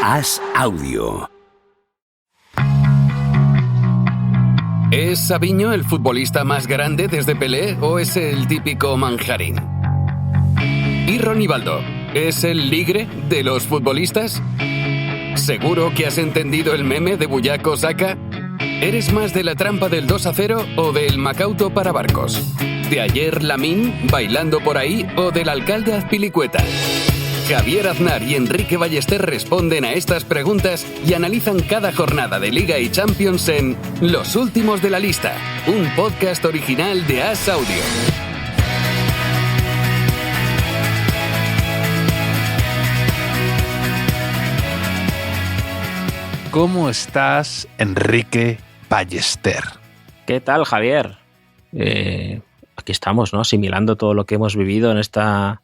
As Audio. ¿Es Sabiño el futbolista más grande desde Pelé o es el típico manjarín? ¿Y Ronivaldo es el ligre de los futbolistas? ¿Seguro que has entendido el meme de Buyaco Saka? ¿Eres más de la trampa del 2-0 o del Macauto para barcos? ¿De ayer Lamín bailando por ahí o del alcalde Azpilicueta? Javier Aznar y Enrique Ballester responden a estas preguntas y analizan cada jornada de Liga y Champions en Los Últimos de la Lista, un podcast original de As Audio. ¿Cómo estás, Enrique Ballester? ¿Qué tal, Javier? Aquí estamos, ¿no? Asimilando todo lo que hemos vivido en esta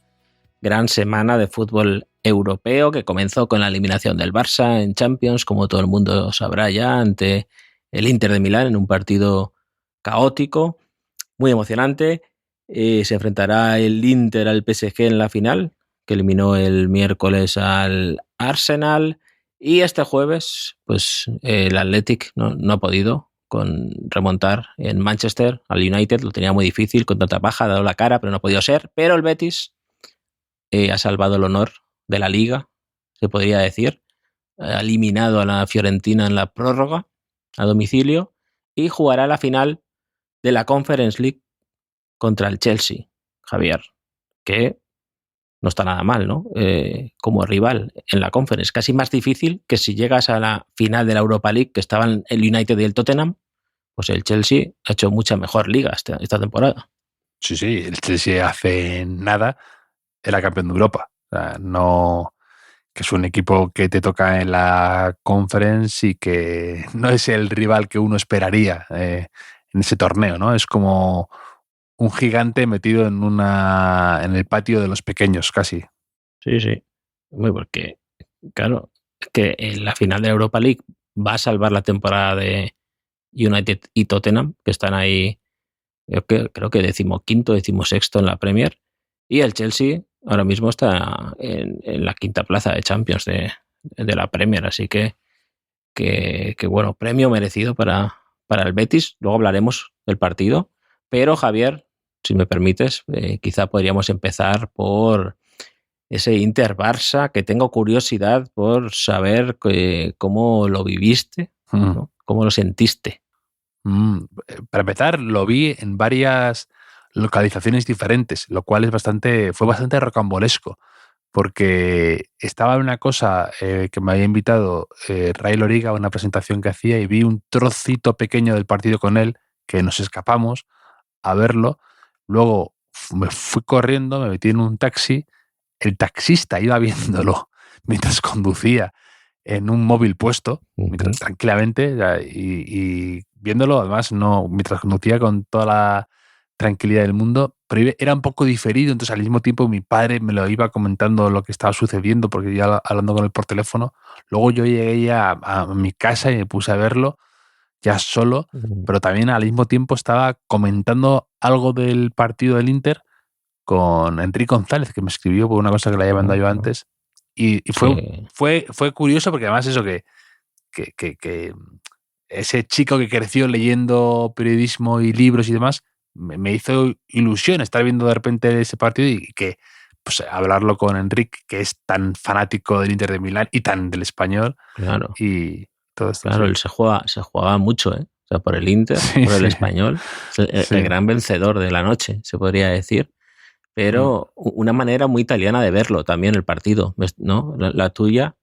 gran semana de fútbol europeo que comenzó con la eliminación del Barça en Champions, como todo el mundo sabrá ya, ante el Inter de Milán en un partido caótico, muy emocionante. Se enfrentará el Inter al PSG en la final, que eliminó el miércoles al Arsenal. Y este jueves, pues el Athletic no ha podido remontar en Manchester al United. Lo tenía muy difícil, con tanta baja, ha dado la cara, pero no ha podido ser. Pero el Betis ha salvado el honor de la Liga, se podría decir. Ha eliminado a la Fiorentina en la prórroga a domicilio y jugará la final de la Conference League contra el Chelsea, Javier, que no está nada mal, ¿no? Como rival en la Conference. Casi más difícil que si llegas a la final de la Europa League, que estaban el United y el Tottenham, pues el Chelsea ha hecho mucha mejor liga esta temporada. Sí, el Chelsea hace nada era campeón de Europa. O sea, no, que es un equipo que te toca en la Conference y que no es el rival que uno esperaría en ese torneo, ¿no? Es como un gigante metido en el patio de los pequeños, casi. Sí. Porque, claro, que en la final de la Europa League va a salvar la temporada de United y Tottenham, que están ahí, creo que 15º, 16º en la Premier, y el Chelsea ahora mismo está en la quinta plaza de Champions de la Premier, así que bueno, premio merecido para el Betis. Luego hablaremos del partido, pero Javier, si me permites, quizá podríamos empezar por ese Inter-Barça, que tengo curiosidad por saber cómo lo viviste, ¿no? ¿Cómo lo sentiste? Para empezar, lo vi en varias localizaciones diferentes, lo cual fue bastante rocambolesco, porque estaba en una cosa que me había invitado Ray Loriga a una presentación que hacía y vi un trocito pequeño del partido con él, que nos escapamos a verlo. Luego me fui corriendo, me metí en un taxi, el taxista iba viéndolo mientras conducía en un móvil puesto, mientras, tranquilamente, y viéndolo, además, no mientras conducía con toda la tranquilidad del mundo, pero era un poco diferido, entonces al mismo tiempo mi padre me lo iba comentando lo que estaba sucediendo, porque ya hablando con él por teléfono. Luego yo llegué ya a mi casa y me puse a verlo ya solo, pero también al mismo tiempo estaba comentando algo del partido del Inter con Enrique González, que me escribió por una cosa que le había mandado yo antes. Y fue curioso, porque además eso que ese chico que creció leyendo periodismo y libros y demás, me hizo ilusión estar viendo de repente ese partido y que pues hablarlo con Enrique, que es tan fanático del Inter de Milán y tan del Español. Claro. Y todo esto. Claro, él se jugaba mucho, ¿eh? O sea, por el Inter, por el Español. El gran vencedor de la noche, se podría decir. Pero una manera muy italiana de verlo también, el partido, ¿no? La tuya.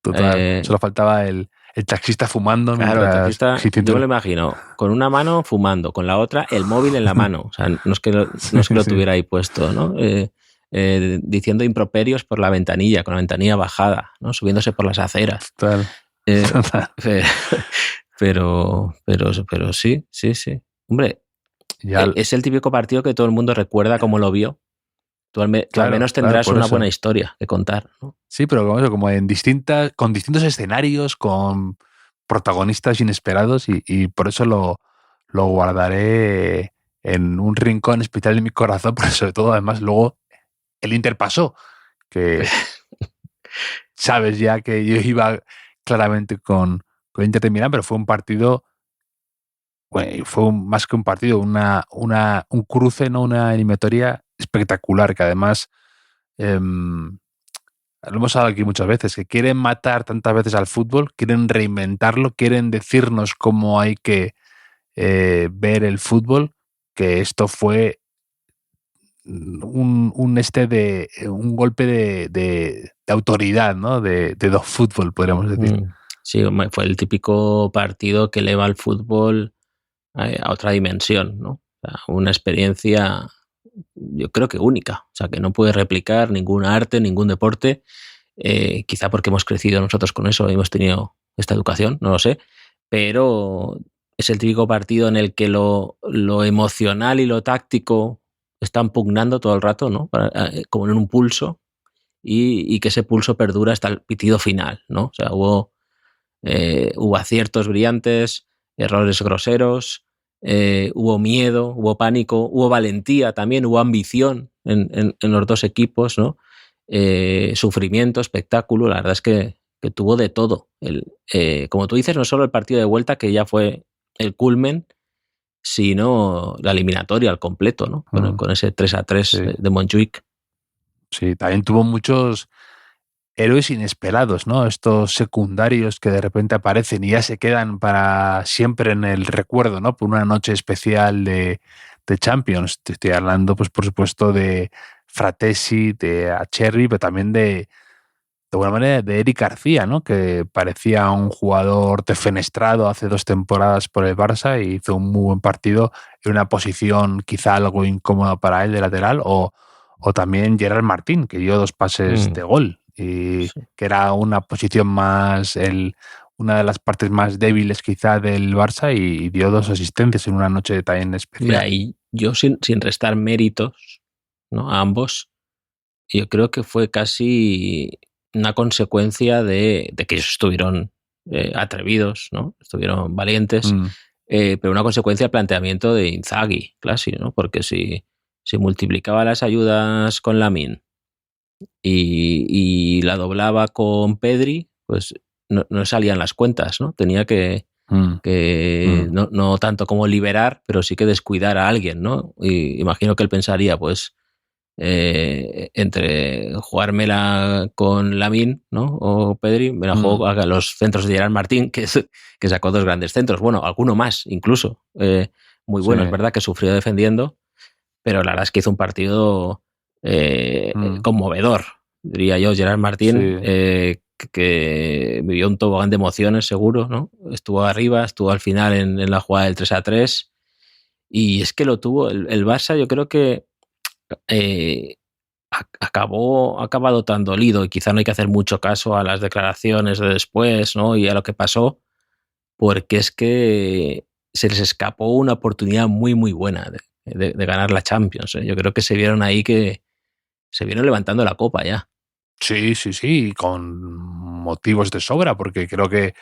Total. Solo faltaba el taxista fumando. Claro, el taxista, yo me lo imagino, con una mano fumando, con la otra el móvil en la mano. O sea, no es que lo tuviera ahí puesto, ¿no? Diciendo improperios por la ventanilla, con la ventanilla bajada, ¿no? Subiéndose por las aceras. Total. Pero sí. Hombre, es el típico partido que todo el mundo recuerda cómo lo vio. Tú al menos tendrás una buena historia que contar, ¿no? Sí, pero como con distintos escenarios, con protagonistas inesperados, y por eso lo guardaré en un rincón especial de mi corazón, pero sobre todo, además, luego el Inter pasó, que sabes ya que yo iba claramente con Inter de Milán, pero fue un partido, bueno, más que un partido, un cruce, ¿no? Una eliminatoria espectacular, que además lo hemos hablado aquí muchas veces, que quieren matar tantas veces al fútbol, quieren reinventarlo, quieren decirnos cómo hay que ver el fútbol, que esto fue un golpe de autoridad, ¿no? De fútbol, podríamos decir. Sí, fue el típico partido que eleva el fútbol a otra dimensión, ¿no? O sea, una experiencia, yo creo que única, o sea, que no puede replicar ningún arte, ningún deporte, quizá porque hemos crecido nosotros con eso, hemos tenido esta educación, no lo sé, pero es el típico partido en el que lo emocional y lo táctico están pugnando todo el rato, ¿no? Como en un pulso, y que ese pulso perdura hasta el pitido final, ¿no? O sea, hubo aciertos brillantes, errores groseros, hubo miedo, hubo pánico, hubo valentía también, hubo ambición en los dos equipos, ¿no? Sufrimiento, espectáculo, la verdad es que tuvo de todo. Como tú dices, no solo el partido de vuelta, que ya fue el culmen, sino la eliminatoria al completo, ¿no? Con ese 3-3 Sí. de Montjuic. Sí, también tuvo muchos héroes inesperados, ¿no? Estos secundarios que de repente aparecen y ya se quedan para siempre en el recuerdo, ¿no? Por una noche especial de Champions. Te estoy hablando, pues, por supuesto, de Fratesi, de Acerbi, pero también de buena manera, de Eric García, ¿no? Que parecía un jugador defenestrado hace 2 temporadas por el Barça y hizo un muy buen partido en una posición quizá algo incómoda para él de lateral, o también Gerard Martín, que dio 2 pases de gol, y sí, que era una posición más, una de las partes más débiles quizá del Barça, y dio 2 asistencias en una noche también especial. Mira, y yo sin restar méritos, ¿no?, a ambos, yo creo que fue casi una consecuencia de que ellos estuvieron atrevidos, ¿no? Estuvieron valientes, pero una consecuencia del planteamiento de Inzaghi, casi, ¿no? Porque si multiplicaba las ayudas con Lamine y la doblaba con Pedri, pues no salían las cuentas, ¿no? Tenía que no tanto como liberar, pero sí que descuidar a alguien, ¿no? Y imagino que él pensaría, pues, entre jugármela con Lamine, ¿no?, o Pedri, me la juego a los centros de Gerard Martín, que sacó 2 grandes centros, bueno, alguno más incluso, muy bueno. Sí. Es verdad que sufrió defendiendo, pero la verdad es que hizo un partido conmovedor, diría yo. Gerard Martín, sí, que vivió un tobogán de emociones, seguro, ¿no? Estuvo arriba, estuvo al final en la jugada del 3-3, y es que lo tuvo el Barça. Yo creo que ha acabado tan dolido, y quizá no hay que hacer mucho caso a las declaraciones de después, ¿no?, y a lo que pasó, porque es que se les escapó una oportunidad muy, muy buena de ganar la Champions, ¿eh? Yo creo que se vieron ahí, que se vieron levantando la copa ya. Sí, con motivos de sobra, porque creo que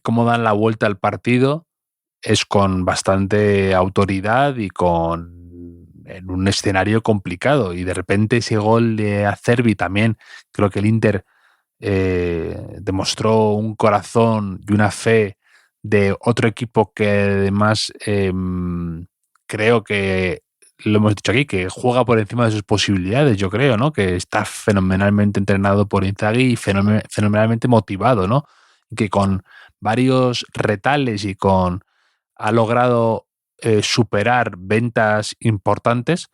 cómo dan la vuelta al partido es con bastante autoridad y en un escenario complicado, y de repente ese gol de Acerbi también, creo que el Inter demostró un corazón y una fe de otro equipo que además creo que lo hemos dicho aquí, que juega por encima de sus posibilidades, yo creo, ¿no? Que está fenomenalmente entrenado por Inzaghi y fenomenalmente motivado, ¿no? Que con varios retales y ha logrado superar ventas importantes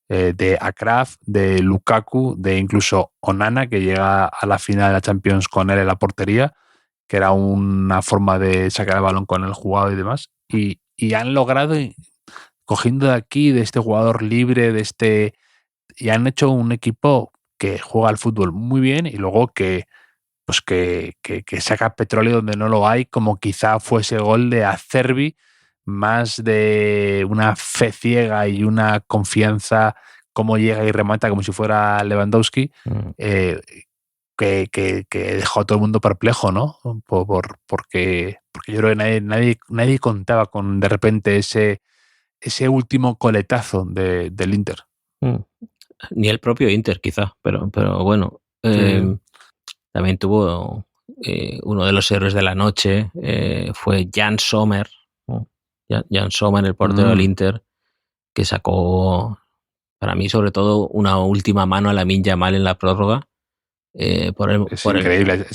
de Akraf, de Lukaku, de incluso Onana, que llega a la final de la Champions con él en la portería, que era una forma de sacar el balón con el jugado y demás. Y han logrado, cogiendo de aquí, de este jugador libre, y han hecho un equipo que juega al fútbol muy bien, y luego que saca petróleo donde no lo hay, como quizá fue ese gol de Acerbi, más de una fe ciega y una confianza, como llega y remata como si fuera Lewandowski, que dejó a todo el mundo perplejo, ¿no? Porque yo creo que nadie contaba con de repente ese último coletazo del Inter. Ni el propio Inter, quizá, pero bueno. Sí. también tuvo uno de los héroes de la noche, fue Jan Sommer, ¿no? Jan Sommer, el portero del Inter, que sacó, para mí, sobre todo, una última mano a Lamine Yamal en la prórroga. Increíble.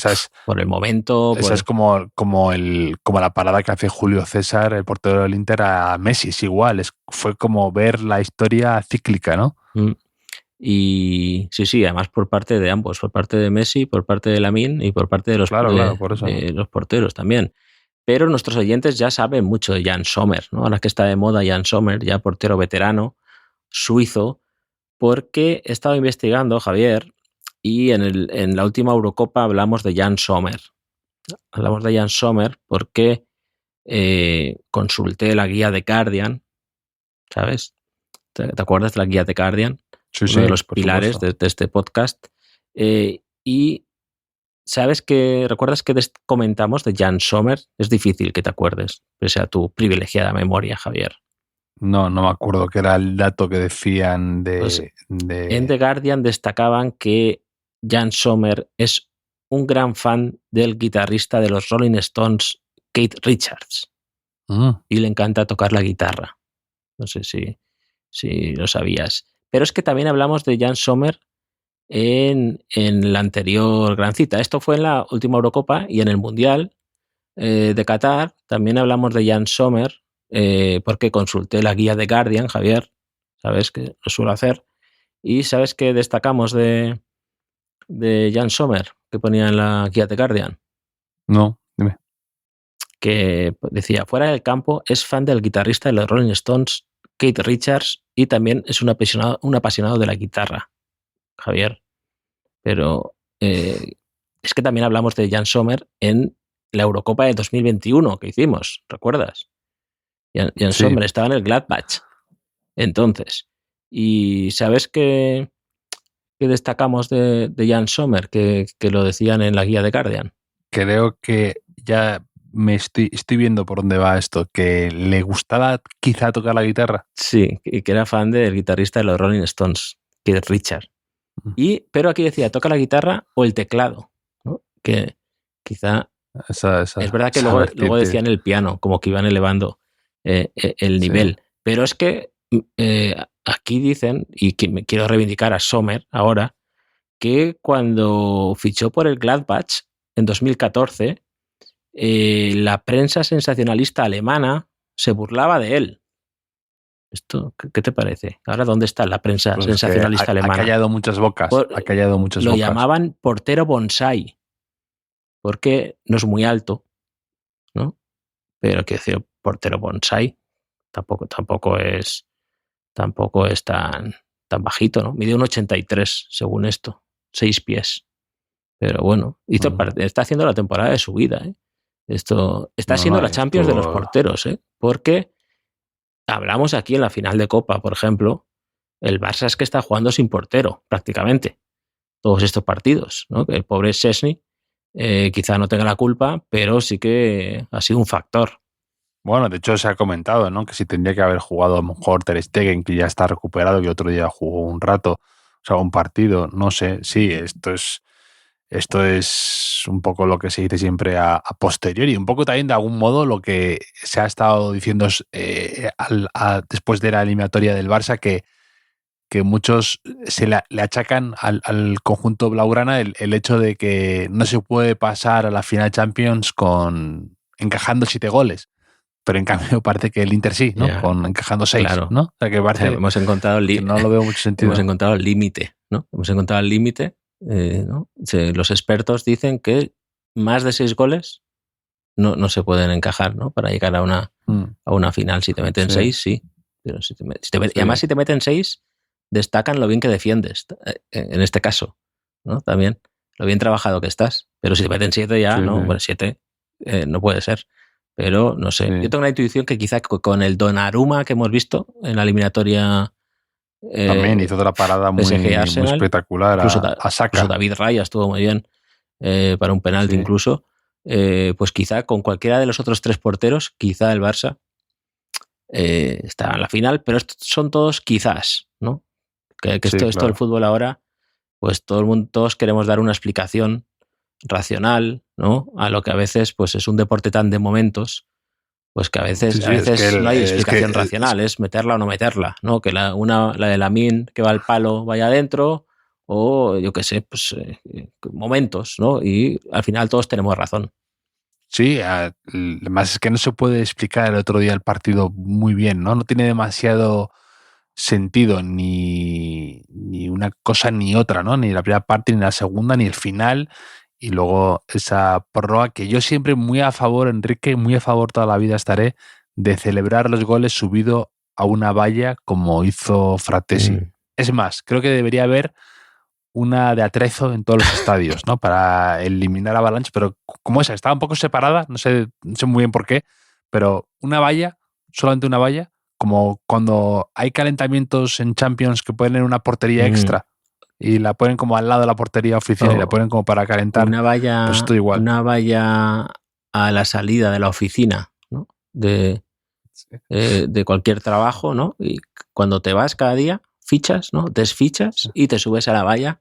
Por el momento. Esa es como la parada que hace Julio César, el portero del Inter, a Messi. Es igual. Fue como ver la historia cíclica, ¿no? Y sí, además por parte de ambos, por parte de Messi, por parte de Lamine y por parte de los, por eso, de los porteros también. Pero nuestros oyentes ya saben mucho de Jan Sommer, ¿no? Ahora que está de moda Jan Sommer, ya portero veterano, suizo, porque he estado investigando, Javier, y en la última Eurocopa hablamos de Jan Sommer. Hablamos de Jan Sommer porque consulté la guía de Guardian, ¿sabes? ¿Te acuerdas de la guía de Guardian? Sí, uno de los pilares de este podcast. Y ¿sabes que recuerdas que comentamos de Jan Sommer? Es difícil que te acuerdes, pese a tu privilegiada memoria, Javier. No me acuerdo qué era el dato que decían En The Guardian destacaban que Jan Sommer es un gran fan del guitarrista de los Rolling Stones, Keith Richards. Y le encanta tocar la guitarra. No sé si lo sabías. Pero es que también hablamos de Jan Sommer en la anterior gran cita. Esto fue en la última Eurocopa y en el Mundial de Qatar también hablamos de Jan Sommer porque consulté la guía de Guardian, Javier, sabes que lo suelo hacer, y sabes que destacamos de Jan Sommer que ponía en la guía de Guardian. No, dime. Que decía, fuera del campo es fan del guitarrista de los Rolling Stones, Keith Richards, y también es un apasionado de la guitarra, Javier. Pero es que también hablamos de Jan Sommer en la Eurocopa de 2021 que hicimos, ¿recuerdas? Jan Sommer estaba en el Gladbach entonces. Y ¿sabes qué destacamos de Jan Sommer que lo decían en la guía de Guardian? Creo que ya me estoy viendo por dónde va esto, que le gustaba quizá tocar la guitarra. Sí, y que era fan del guitarrista de los Rolling Stones, Keith Richards. Pero aquí decía, toca la guitarra o el teclado, ¿no? Que quizá es verdad que luego decían el piano, como que iban elevando el nivel. Sí. Pero es que aquí dicen, y que me quiero reivindicar a Sommer ahora, que cuando fichó por el Gladbach en 2014, la prensa sensacionalista alemana se burlaba de él. ¿Esto qué te parece? Ahora, ¿dónde está la prensa sensacionalista alemana? Ha callado muchas bocas. Lo llamaban portero bonsai, porque no es muy alto, ¿no? Pero quiero decir, portero bonsai tampoco es tan bajito, ¿no? Mide 1,83 según esto, 6 pies. Pero bueno, está haciendo la temporada de su vida, ¿eh? Esto está siendo la Champions de los porteros, ¿eh? Porque hablamos aquí en la final de Copa, por ejemplo, el Barça es que está jugando sin portero, prácticamente, todos estos partidos, ¿no? Que el pobre Szczęsny quizá no tenga la culpa, pero sí que ha sido un factor. Bueno, de hecho se ha comentado, ¿no? Que si tendría que haber jugado a lo mejor Ter Stegen, que ya está recuperado y otro día jugó un rato, o sea, un partido, no sé. Sí, esto es un poco lo que se dice siempre a posteriori, un poco también de algún modo lo que se ha estado diciendo después de la eliminatoria del Barça, que muchos le achacan al conjunto blaugrana el hecho de que no se puede pasar a la final Champions encajando 7 goles. Pero en cambio parece que el Inter sí, ¿no? Encajando 6, claro. ¿no? O sea, que parece hemos encontrado que no lo veo mucho sentido. Hemos encontrado el límite, ¿no? Hemos encontrado el límite, ¿no? Los expertos dicen que más de 6 goles no se pueden encajar, ¿no? Para llegar a una final. Si te meten 6, sí. Pero y además si te meten 6, destacan lo bien que defiendes, en este caso, ¿no? También, lo bien trabajado que estás. Pero si te meten 7 ya, ¿no? Bueno, 7 no puede ser. Pero no sé, yo tengo una intuición que quizá con el Donnarumma que hemos visto en la eliminatoria también hizo otra parada muy espectacular a Saka. Incluso David Raya estuvo muy bien para un penalti incluso. Pues quizá con cualquiera de los otros 3 porteros, quizá el Barça está en la final, pero estos son todos quizás, ¿no? Que esto del fútbol ahora, pues todos queremos dar una explicación racional, ¿no? A lo que a veces pues es un deporte tan de momentos, pues que a veces, Sí, es que no hay explicación racional, es meterla o no meterla, ¿no? Que la de Lamine que va al palo vaya adentro, o yo qué sé, pues momentos, ¿no? Y al final todos tenemos razón. Sí, además es que no se puede explicar el otro día el partido muy bien, ¿no? No tiene demasiado sentido ni una cosa ni otra, ¿no? Ni la primera parte, ni la segunda, ni el final. Y luego esa prórroga que yo siempre muy a favor, Enrique, muy a favor toda la vida estaré de celebrar los goles subido a una valla como hizo Fratesi. Es más, creo que debería haber una de atrezo en todos los estadios, ¿no? Para eliminar Avalanche, pero como esa, estaba un poco separada, no sé muy bien por qué, pero una valla, solamente una valla, como cuando hay calentamientos en Champions que ponen una portería extra y la ponen como al lado de la portería oficial y la ponen como para calentar. Una valla, pues esto igual. Una valla a la salida de la oficina, ¿no? De cualquier trabajo, ¿no? Y cuando te vas cada día, fichas, ¿no? Desfichas y te subes a la valla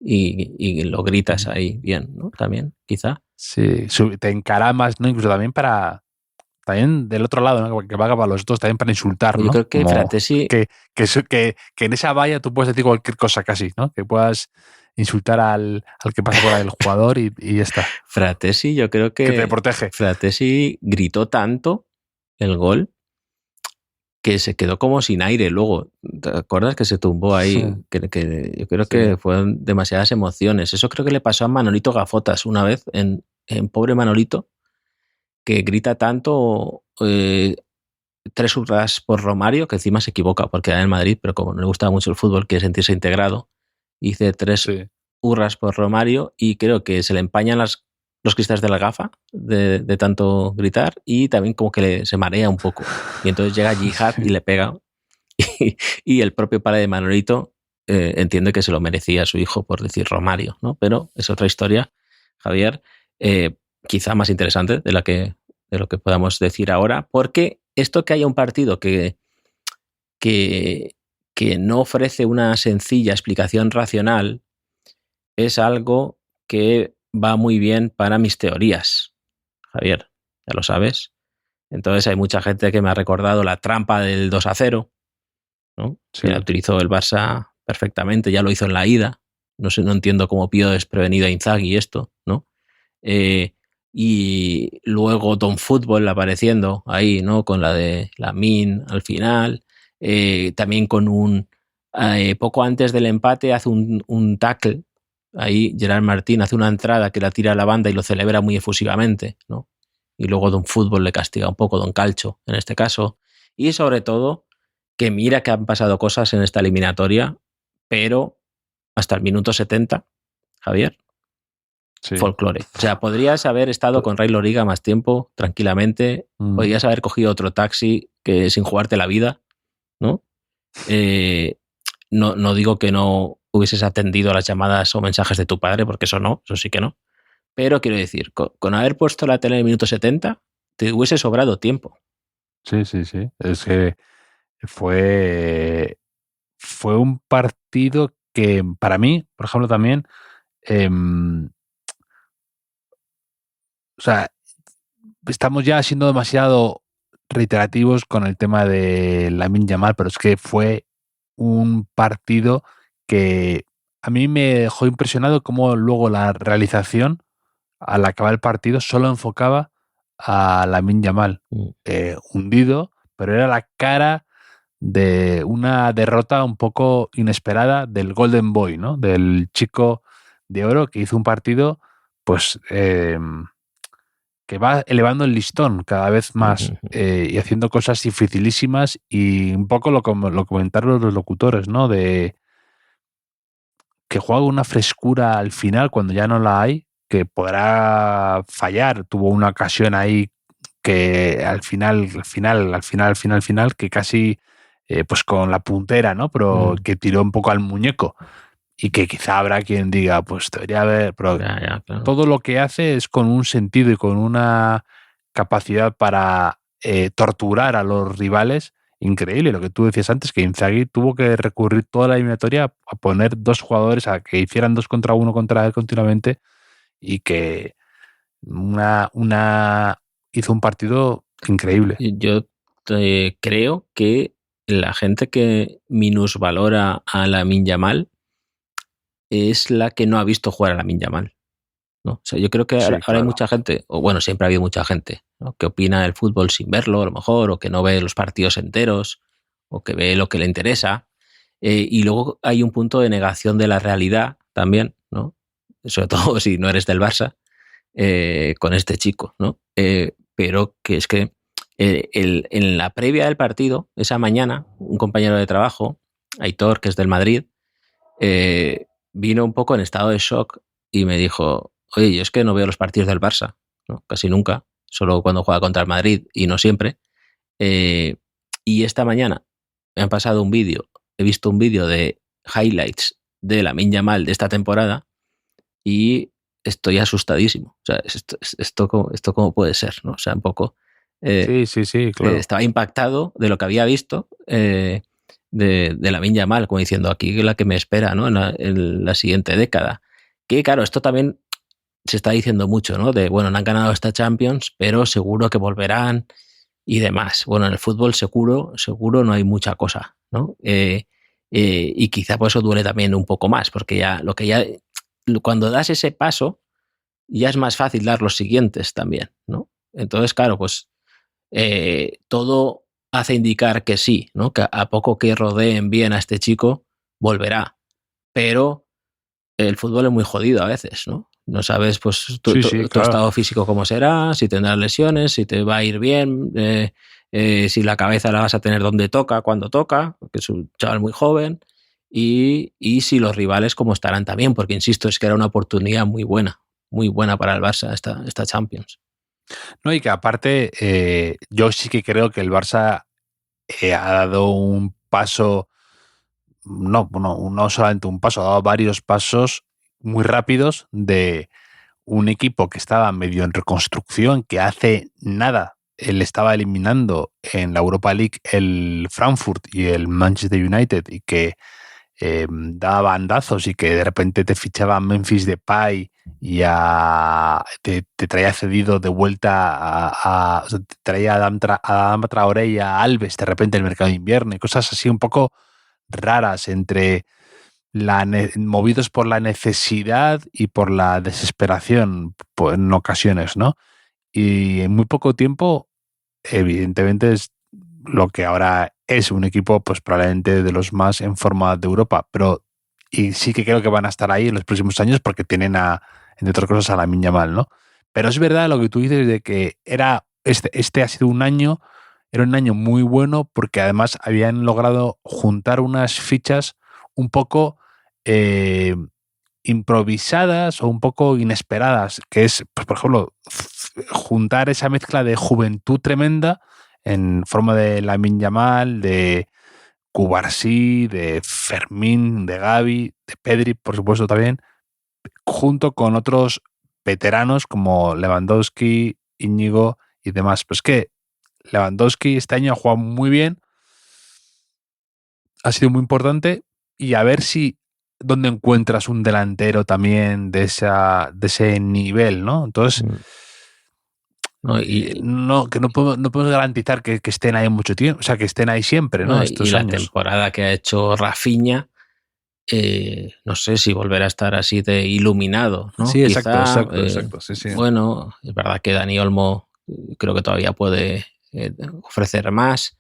y lo gritas ahí bien, ¿no? También, quizá. Sí, te encaramas, ¿no? Incluso también también del otro lado, ¿no? Que valga para los dos, también para insultar, ¿no? Yo creo que Fratesi... Que en esa valla tú puedes decir cualquier cosa casi, ¿no? Que puedas insultar al que pasa por ahí, el jugador, y ya está. Fratesi, yo creo que te protege. Fratesi gritó tanto el gol que se quedó como sin aire luego. ¿Te acuerdas que se tumbó ahí? Sí. Que yo creo que fueron demasiadas emociones. Eso creo que le pasó a Manolito Gafotas una vez, en pobre Manolito, que grita tanto 3 hurras por Romario, que encima se equivoca porque era en Madrid, pero como no le gustaba mucho el fútbol, quiere sentirse integrado, hice 3 hurras por Romario y creo que se le empañan los cristales de la gafa de tanto gritar, y también como que se marea un poco. Y entonces llega Jihad y le pega. Y el propio padre de Manolito entiende que se lo merecía su hijo por decir Romario, ¿no? Pero es otra historia, Javier, quizá más interesante de lo que podamos decir ahora, porque esto que haya un partido que no ofrece una sencilla explicación racional es algo que va muy bien para mis teorías, Javier, ya lo sabes. Entonces hay mucha gente que me ha recordado la trampa del 2-0, ¿no? Sí. Que la utilizó el Barça perfectamente, ya lo hizo en la ida. No sé, no entiendo cómo pido desprevenido a Inzaghi esto, ¿no? Y luego Don Fútbol apareciendo ahí, ¿no? Con la de Lamine al final. También con un... poco antes del empate hace un tackle. Ahí Gerard Martín hace una entrada que la tira a la banda y lo celebra muy efusivamente, ¿no? Y luego Don Fútbol le castiga un poco, Don Calcho en este caso. Y sobre todo, que mira que han pasado cosas en esta eliminatoria, pero hasta el minuto 70, Javier, folclore. O sea, podrías haber estado con Ray Loriga más tiempo, tranquilamente, podrías haber cogido otro taxi que sin jugarte la vida, ¿no? No digo que no hubieses atendido a las llamadas o mensajes de tu padre, porque eso sí que no. Pero quiero decir, con haber puesto la tele en el minuto 70, te hubiese sobrado tiempo. Sí. Es que fue un partido que para mí, por ejemplo, también, o sea, estamos ya siendo demasiado reiterativos con el tema de Lamine Yamal, pero es que fue un partido que a mí me dejó impresionado cómo luego la realización, al acabar el partido, solo enfocaba a Lamine Yamal, hundido, pero era la cara de una derrota un poco inesperada del Golden Boy, ¿no? Del chico de oro que hizo un partido, pues, que va elevando el listón cada vez más y haciendo cosas dificilísimas, y un poco lo comentaron los locutores, ¿no? De que juega una frescura al final cuando ya no la hay, que podrá fallar. Tuvo una ocasión ahí que al final, que casi pues con la puntera, ¿no? Pero que tiró un poco al muñeco, y que quizá habrá quien diga, pues debería haber, pero claro. Todo lo que hace es con un sentido y con una capacidad para torturar a los rivales increíble. Lo que tú decías antes, que Inzaghi tuvo que recurrir toda la eliminatoria a poner 2 jugadores a que hicieran 2 contra 1 contra él continuamente, y que hizo un partido increíble. Yo creo que la gente que minusvalora a Lamine Yamal es la que no ha visto jugar a Lamine Yamal, ¿no? O sea, yo creo que Sí, ahora claro. hay mucha gente, o bueno, siempre ha habido mucha gente, ¿no?, que opina del fútbol sin verlo, a lo mejor, o que no ve los partidos enteros, o que ve lo que le interesa. Y luego hay un punto de negación de la realidad también, ¿no? Sobre todo si no eres del Barça, con este chico, ¿no? Pero que es que en la previa del partido, esa mañana, un compañero de trabajo, Aitor, que es del Madrid, vino un poco en estado de shock y me dijo: oye, yo es que no veo los partidos del Barça, ¿no? Casi nunca, solo cuando juega contra el Madrid y no siempre. Y esta mañana me han pasado un vídeo, he visto un vídeo de highlights de Lamine Yamal de esta temporada y estoy asustadísimo. O sea, esto cómo puede ser, ¿no? O sea, un poco... Sí, claro. Estaba impactado de lo que había visto de Lamine Yamal, como diciendo, aquí es la que me espera, ¿no?, en la siguiente década. Que claro, esto también se está diciendo mucho, ¿no? De, bueno, no han ganado esta Champions, pero seguro que volverán y demás. Bueno, en el fútbol seguro no hay mucha cosa, ¿no? Y quizá por eso duele también un poco más, porque cuando das ese paso, ya es más fácil dar los siguientes también, ¿no? Entonces, claro, pues todo hace indicar que sí, ¿no? Que a poco que rodeen bien a este chico, volverá. Pero el fútbol es muy jodido a veces, ¿no? No sabes, pues, tu claro. estado físico cómo será, si tendrás lesiones, si te va a ir bien, si la cabeza la vas a tener donde toca, cuando toca, porque es un chaval muy joven, y si los rivales cómo estarán también, porque insisto, es que era una oportunidad muy buena para el Barça esta Champions. No, y que aparte, yo sí que creo que el Barça ha dado un paso, no solamente un paso, ha dado varios pasos muy rápidos de un equipo que estaba medio en reconstrucción, que hace nada él estaba eliminando en la Europa League el Frankfurt y el Manchester United, y que daba bandazos, y que de repente te fichaba Memphis Depay y te traía cedido de vuelta o sea, te traía a Adama Traoré y a Alves de repente el mercado de invierno, y cosas así un poco raras, entre movidos por la necesidad y por la desesperación, pues, en ocasiones, ¿no? Y en muy poco tiempo, evidentemente, es lo que ahora es un equipo, pues probablemente de los más en forma de Europa, y sí que creo que van a estar ahí en los próximos años, porque tienen entre otras cosas, a Lamine Yamal, ¿no? Pero es verdad lo que tú dices de que este ha sido era un año muy bueno, porque además habían logrado juntar unas fichas un poco improvisadas o un poco inesperadas, que es, pues, por ejemplo, juntar esa mezcla de juventud tremenda en forma de Lamine Yamal, de Cubarsí, de Fermín, de Gavi, de Pedri, por supuesto, también, junto con otros veteranos como Lewandowski, Íñigo y demás. Pues que Lewandowski este año ha jugado muy bien, ha sido muy importante, y a ver si dónde encuentras un delantero también de ese nivel, ¿no? Entonces, que no podemos garantizar que estén ahí mucho tiempo, o sea, que estén ahí siempre, ¿no? Estos y la años. temporada que ha hecho Rafinha, no sé si volverá a estar así de iluminado, ¿no? Sí, Quizá, exacto. Sí. Bueno, es verdad que Dani Olmo creo que todavía puede ofrecer más,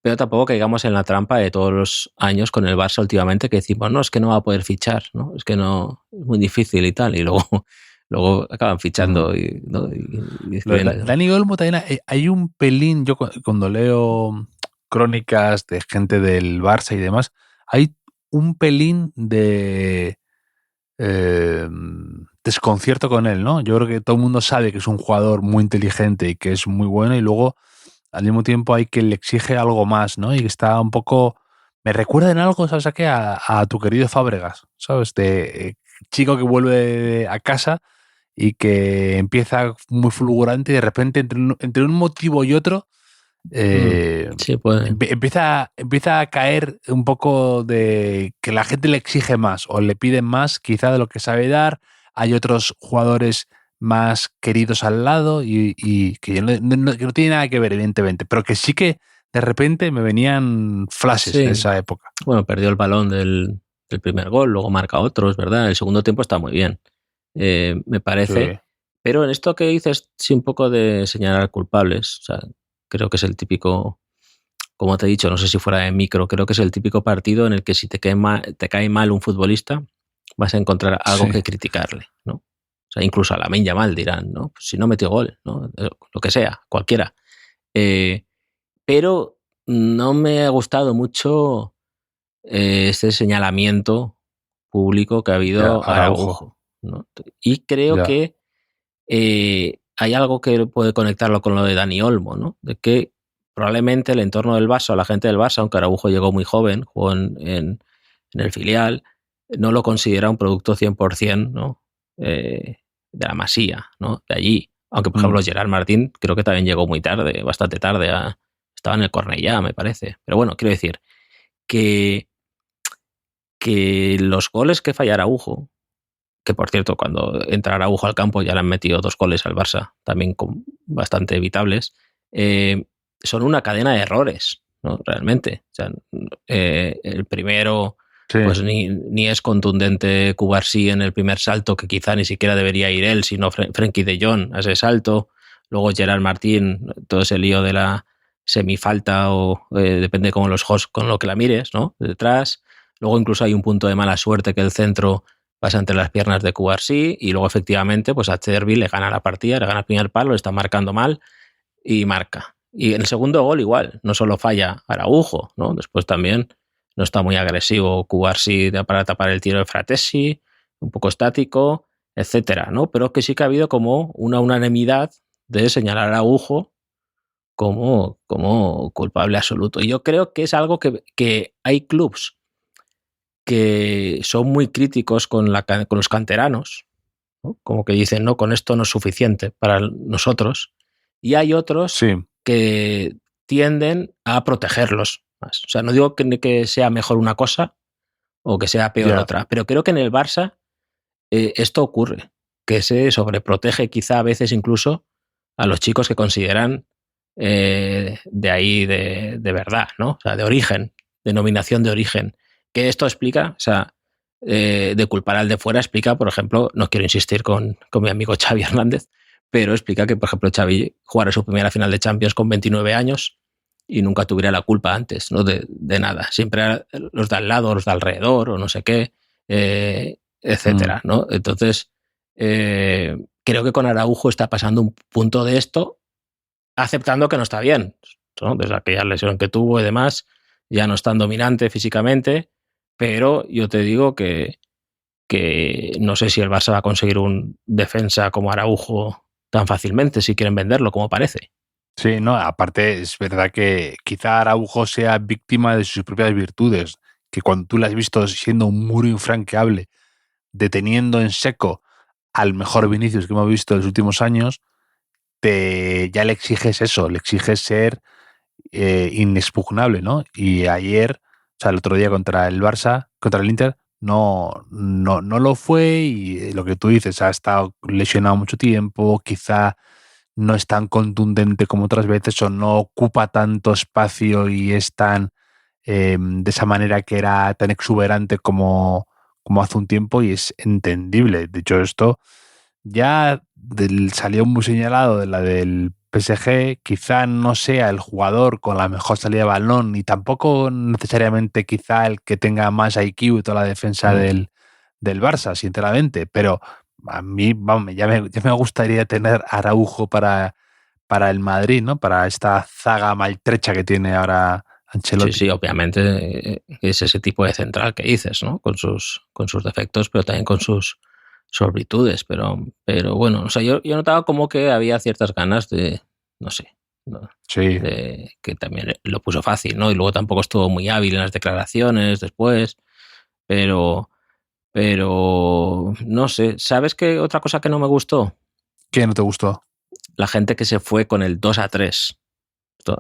pero tampoco caigamos en la trampa de todos los años con el Barça últimamente, que decimos, no, es que no va a poder fichar, ¿no? Es que no, es muy difícil y tal, y luego acaban fichando. Dani Olmo también hay un pelín, yo cuando leo crónicas de gente del Barça y demás, hay un pelín de desconcierto con él, ¿no? Yo creo que todo el mundo sabe que es un jugador muy inteligente y que es muy bueno, y luego al mismo tiempo hay que le exige algo más, ¿no? Y que está un poco... Me recuerda en algo, ¿sabes a qué? A tu querido Fábregas, ¿sabes? De chico que vuelve a casa y que empieza muy fulgurante, y de repente entre un motivo y otro sí, puede. empieza a caer un poco, de que la gente le exige más o le pide más quizá de lo que sabe dar, hay otros jugadores más queridos al lado y que no tiene nada que ver, evidentemente, pero que sí que de repente me venían flashes de esa época. Bueno, perdió el balón del primer gol, luego marca otro, es verdad. El segundo tiempo está muy bien, me parece. Sí. Pero en esto que dices, sí, un poco de señalar culpables. O sea, creo que es el típico, como te he dicho, no sé si fuera de micro, creo que es el típico partido en el que si te cae mal un futbolista, vas a encontrar algo que criticarle, ¿no? O sea, incluso a Lamine Yamal dirán, ¿no? Pues si no metió gol, ¿no? Lo que sea, cualquiera. Pero no me ha gustado mucho este señalamiento público que ha habido a Araujo, ¿no? Y creo que hay algo que puede conectarlo con lo de Dani Olmo, ¿no? De que probablemente el entorno del Barça o la gente del Barça, aunque Araujo llegó muy joven, jugó en el filial, no lo considera un producto 100%, ¿no? De la Masía, ¿no? De allí. Aunque, por ejemplo, Gerard Martín creo que también llegó muy tarde, bastante tarde. Estaba en el Cornellá, me parece. Pero bueno, quiero decir que los goles que falla Araujo, que por cierto, cuando entra Araujo al campo ya le han metido 2 goles al Barça, también bastante evitables, son una cadena de errores, ¿no? Realmente. O sea, el primero... Sí. Pues ni es contundente Cubarsí en el primer salto, que quizá ni siquiera debería ir él, sino Frenkie de Jong a ese salto. Luego Gerard Martín, todo ese lío de la semifalta o depende con lo que la mires, ¿no? Detrás. Luego incluso hay un punto de mala suerte que el centro pasa entre las piernas de Cubarsí y luego efectivamente pues a Chervi le gana la partida, le gana el primer palo, le está marcando mal y marca. Y en el segundo gol igual, no solo falla Araujo, ¿no? Después también no está muy agresivo Cubarsí para tapar el tiro de Fratesi, un poco estático, etcétera, ¿no? Pero que sí que ha habido como una unanimidad de señalar a Araujo como culpable absoluto. Y yo creo que es algo que hay clubs que son muy críticos con los canteranos, ¿no? Como que dicen, no, con esto no es suficiente para nosotros. Y hay otros que tienden a protegerlos más. O sea, no digo que sea mejor una cosa o que sea peor otra, pero creo que en el Barça esto ocurre, que se sobreprotege quizá a veces incluso a los chicos que consideran de ahí de verdad, ¿no? O sea, de origen, denominación de origen. Que esto explica, o sea, de culpar al de fuera explica, por ejemplo, no quiero insistir con mi amigo Xavi Hernández, pero explica que, por ejemplo, Xavi jugara su primera final de Champions con 29 años y nunca tuviera la culpa antes, ¿no? De nada. Siempre los de al lado, los de alrededor o no sé qué, etcétera, ¿no? Entonces, creo que con Araujo está pasando un punto de esto, aceptando que no está bien, ¿no? Desde aquella lesión que tuvo y demás, ya no es tan dominante físicamente, pero yo te digo que no sé si el Barça va a conseguir un defensa como Araujo tan fácilmente, si quieren venderlo, como parece. Sí, no, aparte es verdad que quizá Araujo sea víctima de sus propias virtudes, que cuando tú la has visto siendo un muro infranqueable, deteniendo en seco al mejor Vinicius que hemos visto en los últimos años, ya le exiges eso, le exiges ser inexpugnable, ¿no? Y ayer, o sea, el otro día contra el Barça, contra el Inter, no lo fue y lo que tú dices, ha estado lesionado mucho tiempo, quizá no es tan contundente como otras veces o no ocupa tanto espacio y es tan de esa manera que era tan exuberante como hace un tiempo y es entendible. De hecho, esto ya salió muy señalado de la del PSG, quizá no sea el jugador con la mejor salida de balón ni tampoco necesariamente quizá el que tenga más IQ y toda la defensa del Barça, sinceramente, pero a mí, vamos, ya me gustaría tener Araujo para el Madrid, ¿no? Para esta zaga maltrecha que tiene ahora Ancelotti. Sí, obviamente es ese tipo de central que dices, ¿no? Con sus defectos, pero también con sus virtudes. Pero bueno, o sea, yo notaba como que había ciertas ganas de, no sé, ¿no? Sí. Que también lo puso fácil, ¿no? Y luego tampoco estuvo muy hábil en las declaraciones después, pero no sé. ¿Sabes qué otra cosa que no me gustó? ¿Qué no te gustó? La gente que se fue con el 2-3.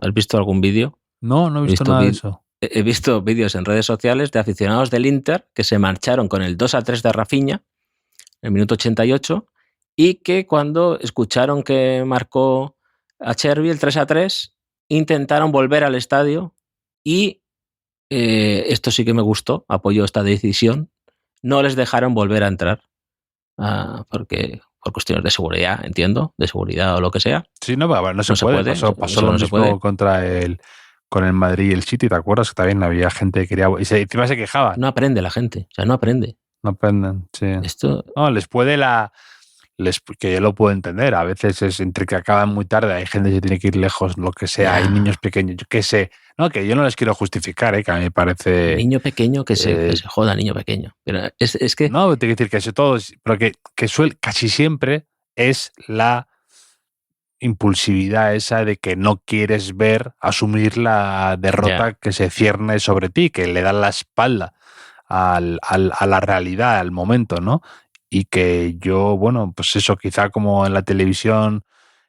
¿Has visto algún vídeo? No he visto nada de eso. He visto vídeos en redes sociales de aficionados del Inter que se marcharon con el 2-3 de Rafinha, en el minuto 88, y que cuando escucharon que marcó a Chervi el 3-3, intentaron volver al estadio y esto sí que me gustó, apoyó esta decisión, no les dejaron volver a entrar, porque por cuestiones de seguridad, entiendo, de seguridad o lo que sea. Sí, no, bueno, no se puede. Pasó lo mismo con el Madrid y el City, ¿te acuerdas? Que también había gente que quería... Y encima se quejaba. No aprende la gente, o sea, no aprende. No aprenden, sí. Esto... No, les puede que yo lo puedo entender. A veces es entre que acaban muy tarde, hay gente que tiene que ir lejos, lo que sea, hay niños pequeños, yo qué sé. No, que yo no les quiero justificar, que a mí me parece... Niño pequeño que se joda, niño pequeño. Pero es que... No, tengo que decir que eso todo, pero que casi siempre es la impulsividad esa de que no quieres asumir la derrota que se cierne sobre ti, que le da la espalda a la realidad, al momento, ¿no? Y que yo, bueno, pues eso, quizá como en la televisión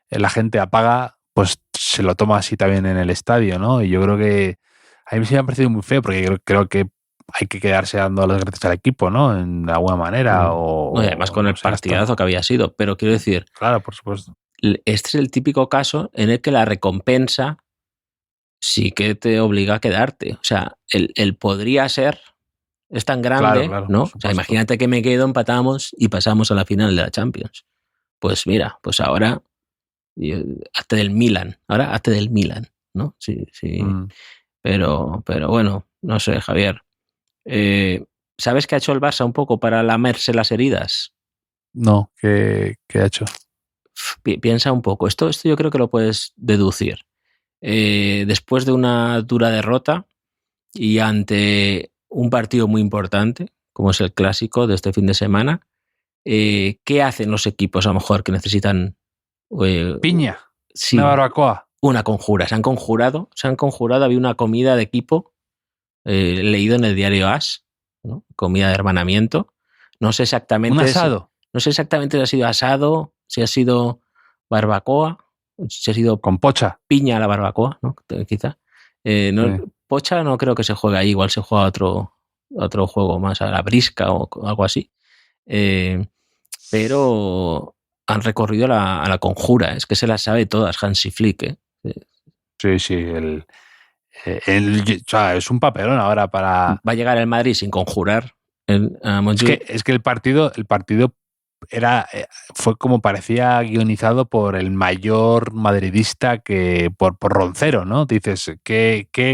la gente apaga, pues se lo toma así también en el estadio, ¿no? Y yo creo que a mí sí me ha parecido muy feo, porque creo que hay que quedarse dando las gracias al equipo, ¿no? En alguna manera. Y además con el partidazo que había sido. Pero quiero decir... Claro, por supuesto. Este es el típico caso en el que la recompensa sí que te obliga a quedarte. O sea, el podría ser es tan grande, claro, ¿no? O sea, imagínate que me quedo, empatamos y pasamos a la final de la Champions. Pues mira, pues ahora hazte del Milan. Ahora hazte del Milan, ¿no? Sí. Pero bueno, no sé, Javier. ¿Sabes qué ha hecho el Barça un poco para lamerse las heridas? No, ¿qué ha hecho? Piensa un poco. Esto yo creo que lo puedes deducir. Después de una dura derrota y ante un partido muy importante, como es el clásico de este fin de semana, ¿qué hacen los equipos a lo mejor que necesitan? Piña, sí, una barbacoa. Una conjura. Se han conjurado. Había una comida de equipo, leído en el diario AS, ¿no? Comida de hermanamiento. No sé exactamente. Un asado. No sé exactamente si ha sido asado, si ha sido barbacoa, si ha sido con pocha. Piña a la barbacoa, ¿no? Quizá. No, sí. Pocha no creo que se juegue ahí, igual se juega otro juego más, a la brisca o algo así. Pero han recorrido a la conjura, es que se las sabe todas Hansi Flick, ¿eh? Sí, o sea, es un papelón ahora para... Va a llegar el Madrid sin conjurar. Es que el partido fue como parecía guionizado por el mayor madridista que por Roncero, ¿no? Dices,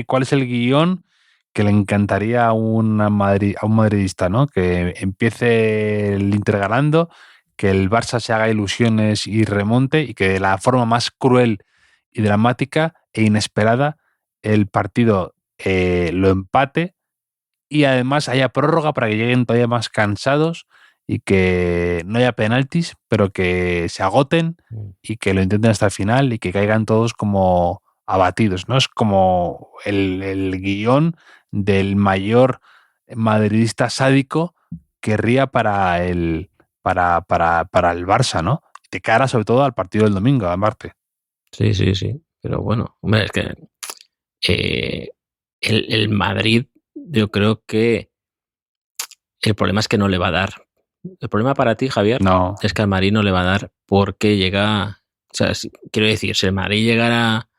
¿cuál es el guión que le encantaría a un madridista, ¿no? Que empiece el Inter ganando, que el Barça se haga ilusiones y remonte, y que de la forma más cruel y dramática e inesperada el partido lo empate y además haya prórroga para que lleguen todavía más cansados y que no haya penaltis, pero que se agoten y que lo intenten hasta el final y que caigan todos como abatidos, ¿no? Es como el guión del mayor madridista sádico que ría para el Barça, ¿no? De cara sobre todo al partido del domingo, a Marte. Sí. Pero bueno, hombre, es que el Madrid, yo creo que el problema es que no le va a dar. El problema para ti, Javier, es que al Madrid no le va a dar porque llega... O sea, quiero decir, si el Madrid llegara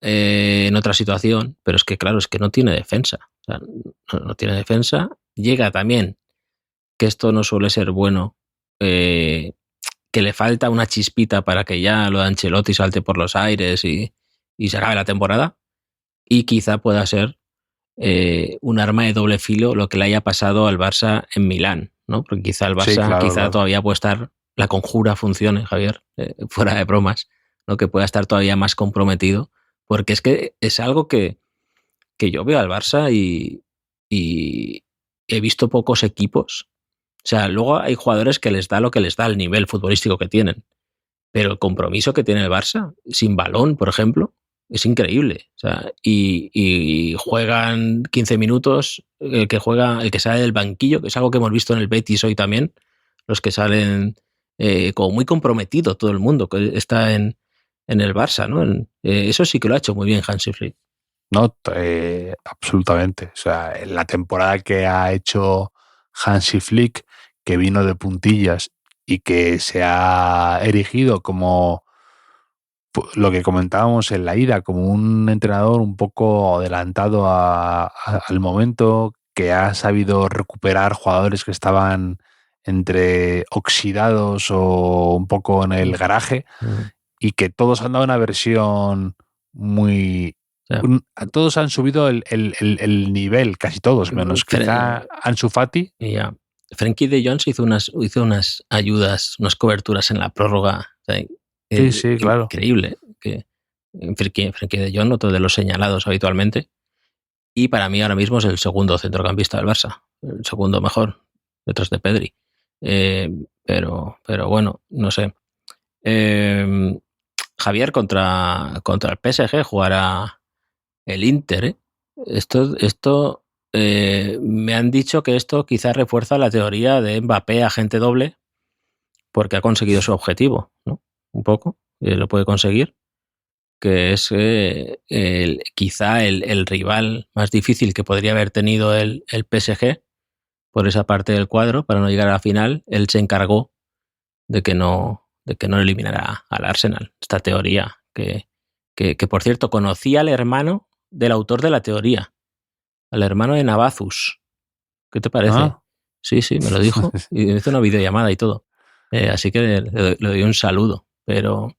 en otra situación, pero es que claro, es que no tiene defensa. O sea, no tiene defensa. Llega también, que esto no suele ser bueno, que le falta una chispita para que ya lo de Ancelotti salte por los aires y se acabe la temporada. Y quizá pueda ser un arma de doble filo lo que le haya pasado al Barça en Milán, ¿no? Porque quizá el Barça, claro. Todavía puede estar, la conjura funcione, Javier, fuera de bromas, ¿no? Que pueda estar todavía más comprometido, porque es que es algo que yo veo al Barça y he visto pocos equipos. O sea, luego hay jugadores que les da lo que les da el nivel futbolístico que tienen, pero el compromiso que tiene el Barça, sin balón, por ejemplo, es increíble. O sea, y juegan 15 minutos, el que sale del banquillo, que es algo que hemos visto en el Betis hoy también, los que salen como muy comprometido todo el mundo que está en el Barça, ¿no? Eso sí que lo ha hecho muy bien Hansi Flick. No, absolutamente. O sea, la temporada que ha hecho Hansi Flick, que vino de puntillas y que se ha erigido como lo que comentábamos en la ida, como un entrenador un poco adelantado al momento, que ha sabido recuperar jugadores que estaban entre oxidados o un poco en el garaje, y que todos han dado una versión muy... todos han subido el nivel, casi todos, menos quizá Ansu Fati. Yeah. Frenkie de Jong hizo unas ayudas, unas coberturas en la prórroga. O sea, sí, claro. Increíble. Que Frenkie de Jong, otro de los señalados habitualmente. Y para mí ahora mismo es el segundo centrocampista del Barça. El segundo mejor, detrás de Pedri. Pero bueno, no sé. Javier, contra el PSG jugará el Inter. Esto me han dicho que esto quizás refuerza la teoría de Mbappé agente doble, porque ha conseguido su objetivo, ¿no? Un poco, lo puede conseguir, que es quizá el rival más difícil que podría haber tenido el PSG por esa parte del cuadro para no llegar a la final. Él se encargó de que no eliminara al Arsenal. Esta teoría que por cierto conocía al hermano del autor de la teoría, al hermano de Navazus. ¿Qué te parece? Sí, me lo dijo y me hizo una videollamada y todo. Así que le doy un saludo. Pero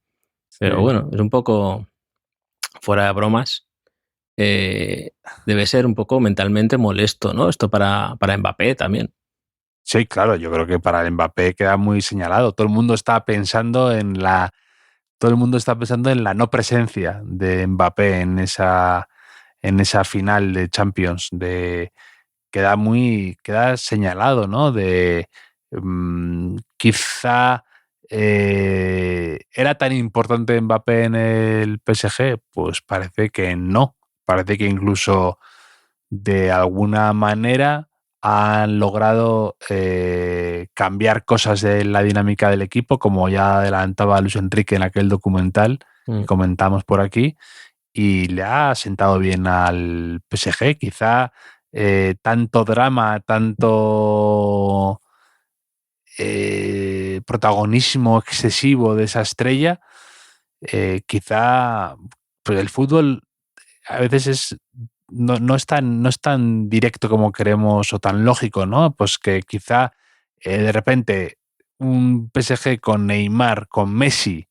bueno, es un poco fuera de bromas. Debe ser un poco mentalmente molesto, ¿no? Esto para Mbappé también. Sí, claro, yo creo que para el Mbappé queda muy señalado. Todo el mundo está pensando en la no presencia de Mbappé en esa final de Champions. Queda señalado, ¿no? Quizá ¿era tan importante Mbappé en el PSG? Pues parece que no. Parece que incluso de alguna manera han logrado cambiar cosas de la dinámica del equipo, como ya adelantaba Luis Enrique en aquel documental que comentamos por aquí, y le ha sentado bien al PSG. Quizá tanto drama, tanto protagonismo excesivo de esa estrella, quizá pues el fútbol a veces no es tan directo como queremos o tan lógico, ¿no? Pues que quizá de repente un PSG con Neymar, con Messi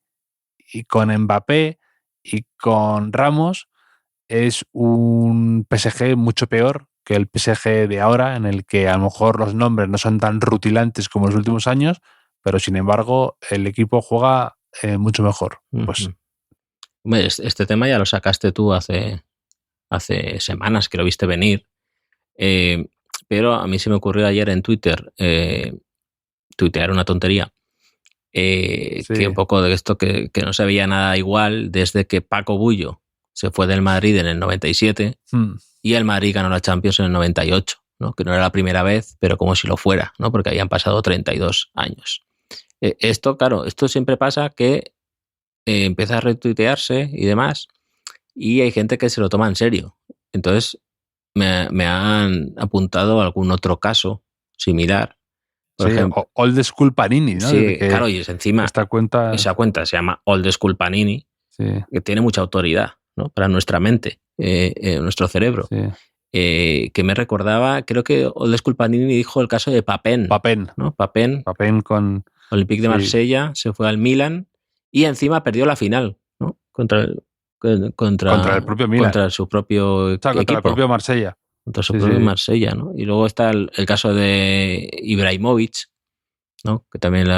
y con Mbappé y con Ramos es un PSG mucho peor que el PSG de ahora, en el que a lo mejor los nombres no son tan rutilantes como en los últimos años, pero sin embargo el equipo juega mucho mejor. Pues. Este tema ya lo sacaste tú hace semanas, que lo viste venir, pero a mí se me ocurrió ayer en Twitter tuitear una tontería, que un poco de esto que no se veía nada igual desde que Paco Bullo se fue del Madrid en el 97 y el Madrid ganó la Champions en el 98, ¿no? Que no era la primera vez, pero como si lo fuera, ¿no? Porque habían pasado 32 años. Esto siempre pasa, que empieza a retuitearse y demás, y hay gente que se lo toma en serio. Entonces me han apuntado algún otro caso similar. Por ejemplo, Old School Panini, ¿no? Sí, claro, y encima esa cuenta se llama Old School Panini, que tiene mucha autoridad, ¿no? Para nuestra mente, nuestro cerebro. Que me recordaba, creo que Old School Panini dijo el caso de Papin, ¿no? Papin con Olympique de Marsella, se fue al Milan y encima perdió la final, ¿no? Contra el propio Milan. Contra su propio equipo. Contra el propio Marsella. Contra su propio Marsella, ¿no? Y luego está el caso de Ibrahimovic, ¿no? Que también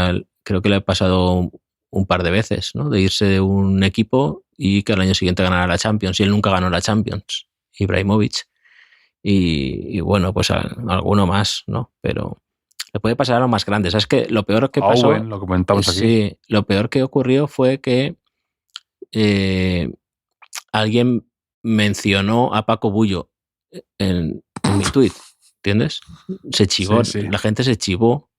creo que le ha pasado un par de veces, ¿no? De irse de un equipo y que al año siguiente ganara la Champions. Y él nunca ganó la Champions, Ibrahimovic. Y bueno, pues alguno más, ¿no? Pero le puede pasar a los más grandes. ¿Sabes qué? Lo peor que pasó... Owen, lo comentamos aquí. Sí, lo peor que ocurrió fue que alguien mencionó a Paco Bullo en mi tweet, ¿entiendes? Se chivó, la gente se chivó.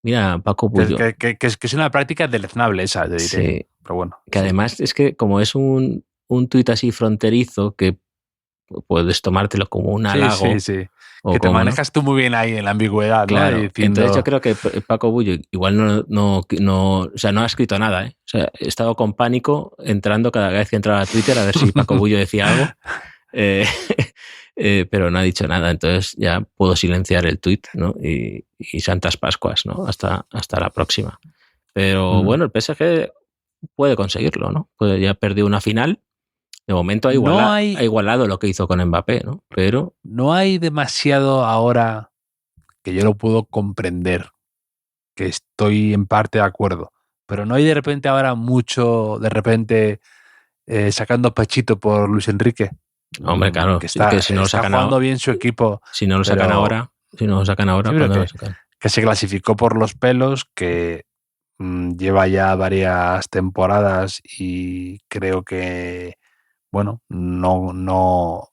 Mira, Paco Bullo. Que es una práctica deleznable esa, te diré. Sí, pero bueno. Que además es que como es un tuit así fronterizo, que puedes tomártelo como un halago. Sí. Que te manejas tú muy bien ahí en la ambigüedad, claro, ¿no? Diciendo... Entonces yo creo que Paco Bullo igual no ha escrito nada, ¿eh? O sea, he estado con pánico entrando cada vez que entraba a Twitter a ver si Paco Bullo decía algo. Pero no ha dicho nada, entonces ya puedo silenciar el tuit, ¿no? Y Santas Pascuas, ¿no? Hasta la próxima. Pero bueno, el PSG puede conseguirlo, ¿no? Pues ya perdió una final. De momento ha igualado lo que hizo con Mbappé, ¿no? Pero no hay demasiado ahora que yo lo puedo comprender, que estoy en parte de acuerdo, pero no hay de repente ahora mucho, sacando pechito por Luis Enrique. Hombre, claro, que si no lo sacan jugando bien su equipo. Si no lo sacan ahora, sí, ¿cuándo lo sacan? Que se clasificó por los pelos, que lleva ya varias temporadas y creo que bueno, no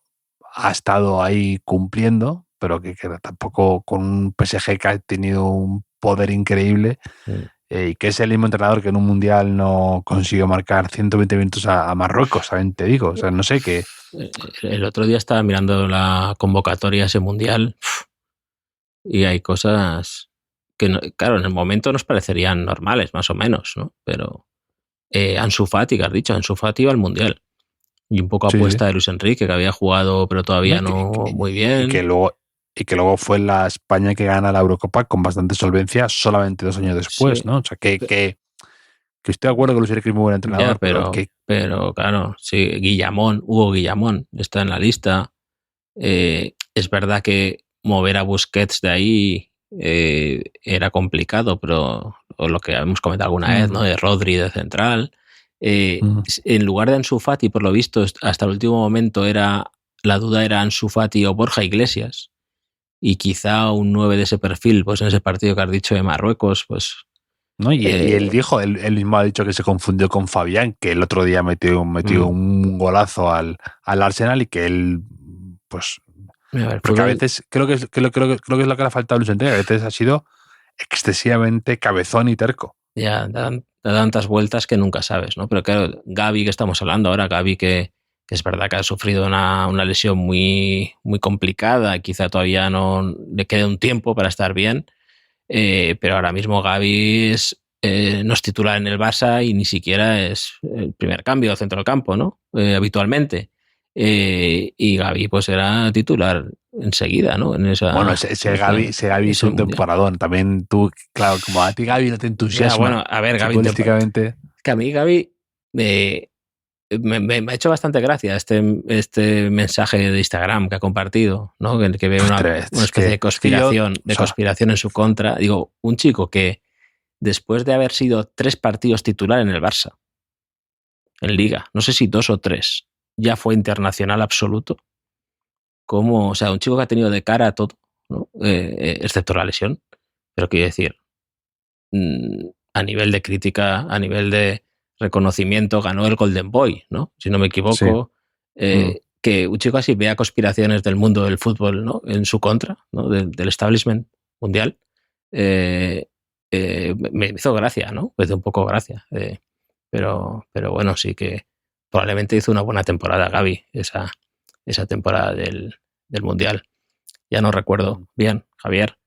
ha estado ahí cumpliendo, pero que tampoco con un PSG que ha tenido un poder increíble y que es el mismo entrenador que en un mundial no consiguió marcar 120 minutos a Marruecos, ¿saben? Te digo, o sea, no sé qué. El otro día estaba mirando la convocatoria a ese mundial y hay cosas que, no, claro, en el momento nos parecerían normales, más o menos, ¿no? Pero Ansu Fati, que has dicho, Ansu Fati iba al mundial. Y un poco apuesta de Luis Enrique, que había jugado, pero todavía no muy bien. Y que luego fue la España que gana la Eurocopa con bastante solvencia solamente 2 años después, ¿no? O sea, que estoy de acuerdo que Luis Enrique es muy buen entrenador. Ya, pero claro, sí, Hugo Guillamón está en la lista. Es verdad que mover a Busquets de ahí era complicado, pero lo que hemos comentado alguna vez, ¿no? De Rodri de central. En lugar de Ansu Fati, por lo visto, hasta el último momento la duda era Ansu Fati o Borja Iglesias, y quizá un 9 de ese perfil, pues en ese partido que has dicho de Marruecos, pues... ¿No? Y él mismo ha dicho que se confundió con Fabián, que el otro día metió un golazo al Arsenal y que él, pues... porque a veces creo que es lo que le ha faltado a Luis Enrique, a veces ha sido excesivamente cabezón y terco. Ya, da tantas vueltas que nunca sabes, ¿no? Pero claro, Gavi, que estamos hablando ahora, Gavi que es verdad que ha sufrido una lesión muy, muy complicada, quizá todavía no le quede un tiempo para estar bien, pero ahora mismo Gavi no es titular en el Barça y ni siquiera es el primer cambio al centro del campo, ¿no? Habitualmente. Y Gavi pues era titular enseguida, ¿no? Bueno, ese Gavi es un temporadón. También tú, claro, como a ti Gavi no te entusiasma. Ya, bueno, a ver, Gavi que a mí Gavi me ha hecho bastante gracia este mensaje de Instagram que ha compartido, ¿no? Que ve una especie de conspiración en su contra. Digo, un chico que después de haber sido 3 partidos titular en el Barça, en Liga, no sé si 2 o 3, ya fue internacional absoluto. O sea, un chico que ha tenido de cara a todo, ¿no? Excepto la lesión, pero quiero decir, a nivel de crítica, a nivel de reconocimiento, ganó el Golden Boy, ¿no? Si no me equivoco, que un chico así vea conspiraciones del mundo del fútbol, ¿no? En su contra, ¿no? Del establishment mundial, me hizo gracia, ¿no? Me hizo un poco gracia, pero bueno, sí que probablemente hizo una buena temporada Gavi esa temporada del mundial. Ya no recuerdo bien, Javier,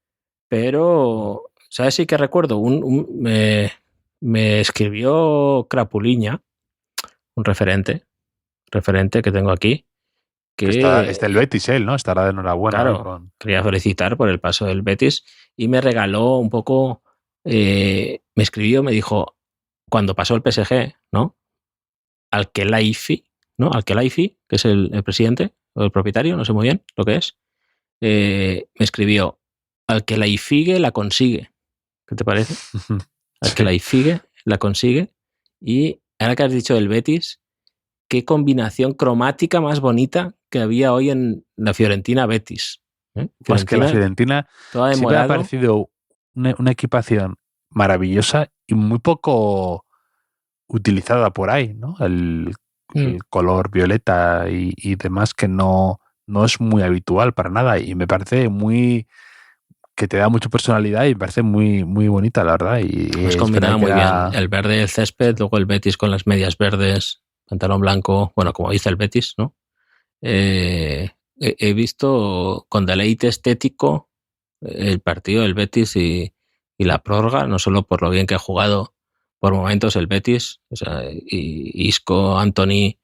pero ¿sabes? Sí que recuerdo me escribió Crapuliña, un referente que tengo aquí, que está el Betis, él, ¿no? Estará de enhorabuena. Claro, quería felicitar por el paso del Betis y me regaló un poco, me escribió, me dijo, cuando pasó el PSG, ¿no? Al-Khelaifi, ¿no? Al-Khelaifi, que es el presidente o el propietario, no sé muy bien lo que es, me escribió, Al-Khelaifi la consigue. ¿Qué te parece? Al-Khelaifi la consigue. Y ahora que has dicho del Betis, qué combinación cromática más bonita que había hoy en la Fiorentina Betis. Pues que la Fiorentina sí me ha parecido una equipación maravillosa y muy poco utilizada por ahí, ¿no? El color violeta y demás, que no es muy habitual para nada, y me parece que te da mucha personalidad y me parece muy, muy bonita, la verdad. Y pues combinaba muy bien el verde del césped, luego el Betis con las medias verdes, pantalón blanco, bueno, como dice el Betis, ¿no? he visto con deleite estético el partido del Betis y la prórroga, no solo por lo bien que ha jugado por momentos el Betis, o sea, y Isco, Antony,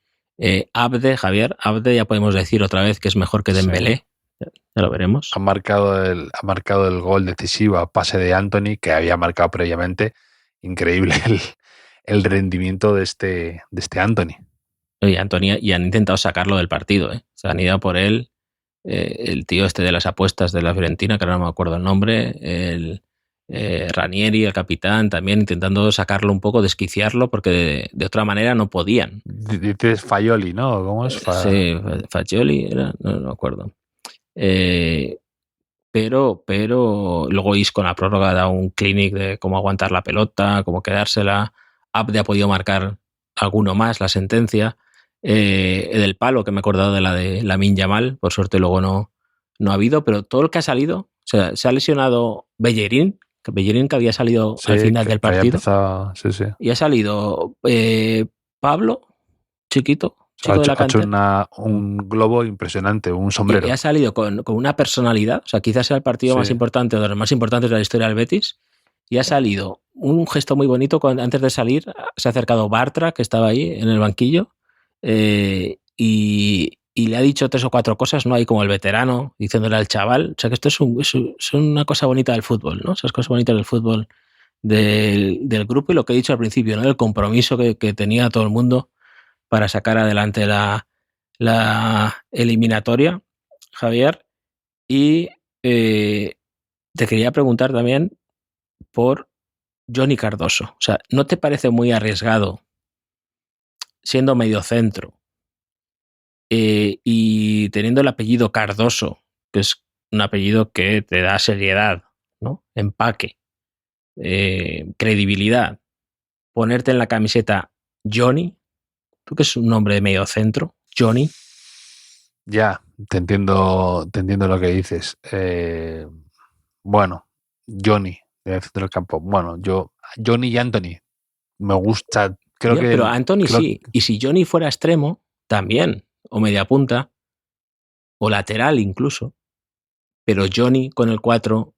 Javier Abde, ya podemos decir otra vez que es mejor que Dembélé, ya lo veremos. Ha marcado el gol decisivo a pase de Antony, que había marcado previamente. Increíble el rendimiento de este Antony. Y Antony, y han intentado sacarlo del partido, ¿eh? Se han ido por él, el tío este de las apuestas de la Fiorentina, que ahora no me acuerdo el nombre, el Ranieri, el capitán, también intentando sacarlo un poco, desquiciarlo, porque de otra manera no podían. Dices Faioli, ¿no? ¿Cómo es? Sí, Fagioli era, no me acuerdo. Pero luego Isco en la prórroga da un clinic de cómo aguantar la pelota, cómo quedársela. Abde ha podido marcar alguno más, la sentencia. Del palo, que me he acordado de la de Lamine Yamal, por suerte luego no ha habido, pero todo el que ha salido, o sea, se ha lesionado Bellerín que había salido al final del partido. Sí. Y ha salido Pablo, chiquito de la cantera. Un globo impresionante, un sombrero. Y ha salido con una personalidad, o sea, quizás sea el partido más importante, o de los más importantes de la historia del Betis, y ha salido un gesto muy bonito. Antes de salir se ha acercado Bartra, que estaba ahí en el banquillo, y le ha dicho 3 o 4 cosas, ¿no? Ahí como el veterano, diciéndole al chaval. O sea, que esto es una cosa bonita del fútbol, ¿no? Esas cosas bonitas del fútbol del grupo, y lo que he dicho al principio, ¿no? El compromiso que tenía todo el mundo para sacar adelante la eliminatoria, Javier. Y te quería preguntar también por Johnny Cardoso. O sea, ¿no te parece muy arriesgado, siendo mediocentro y teniendo el apellido Cardoso, que es un apellido que te da seriedad, ¿no? Empaque, credibilidad, ponerte en la camiseta Johnny? ¿Tú que es un nombre de mediocentro? Johnny. Ya, te entiendo lo que dices. Bueno, Johnny, de centro del campo. Bueno, Johnny y Antony, me gusta. Pero Antony sí. Y si Johnny fuera extremo, también. O media punta. O lateral incluso. Pero Johnny con el 4,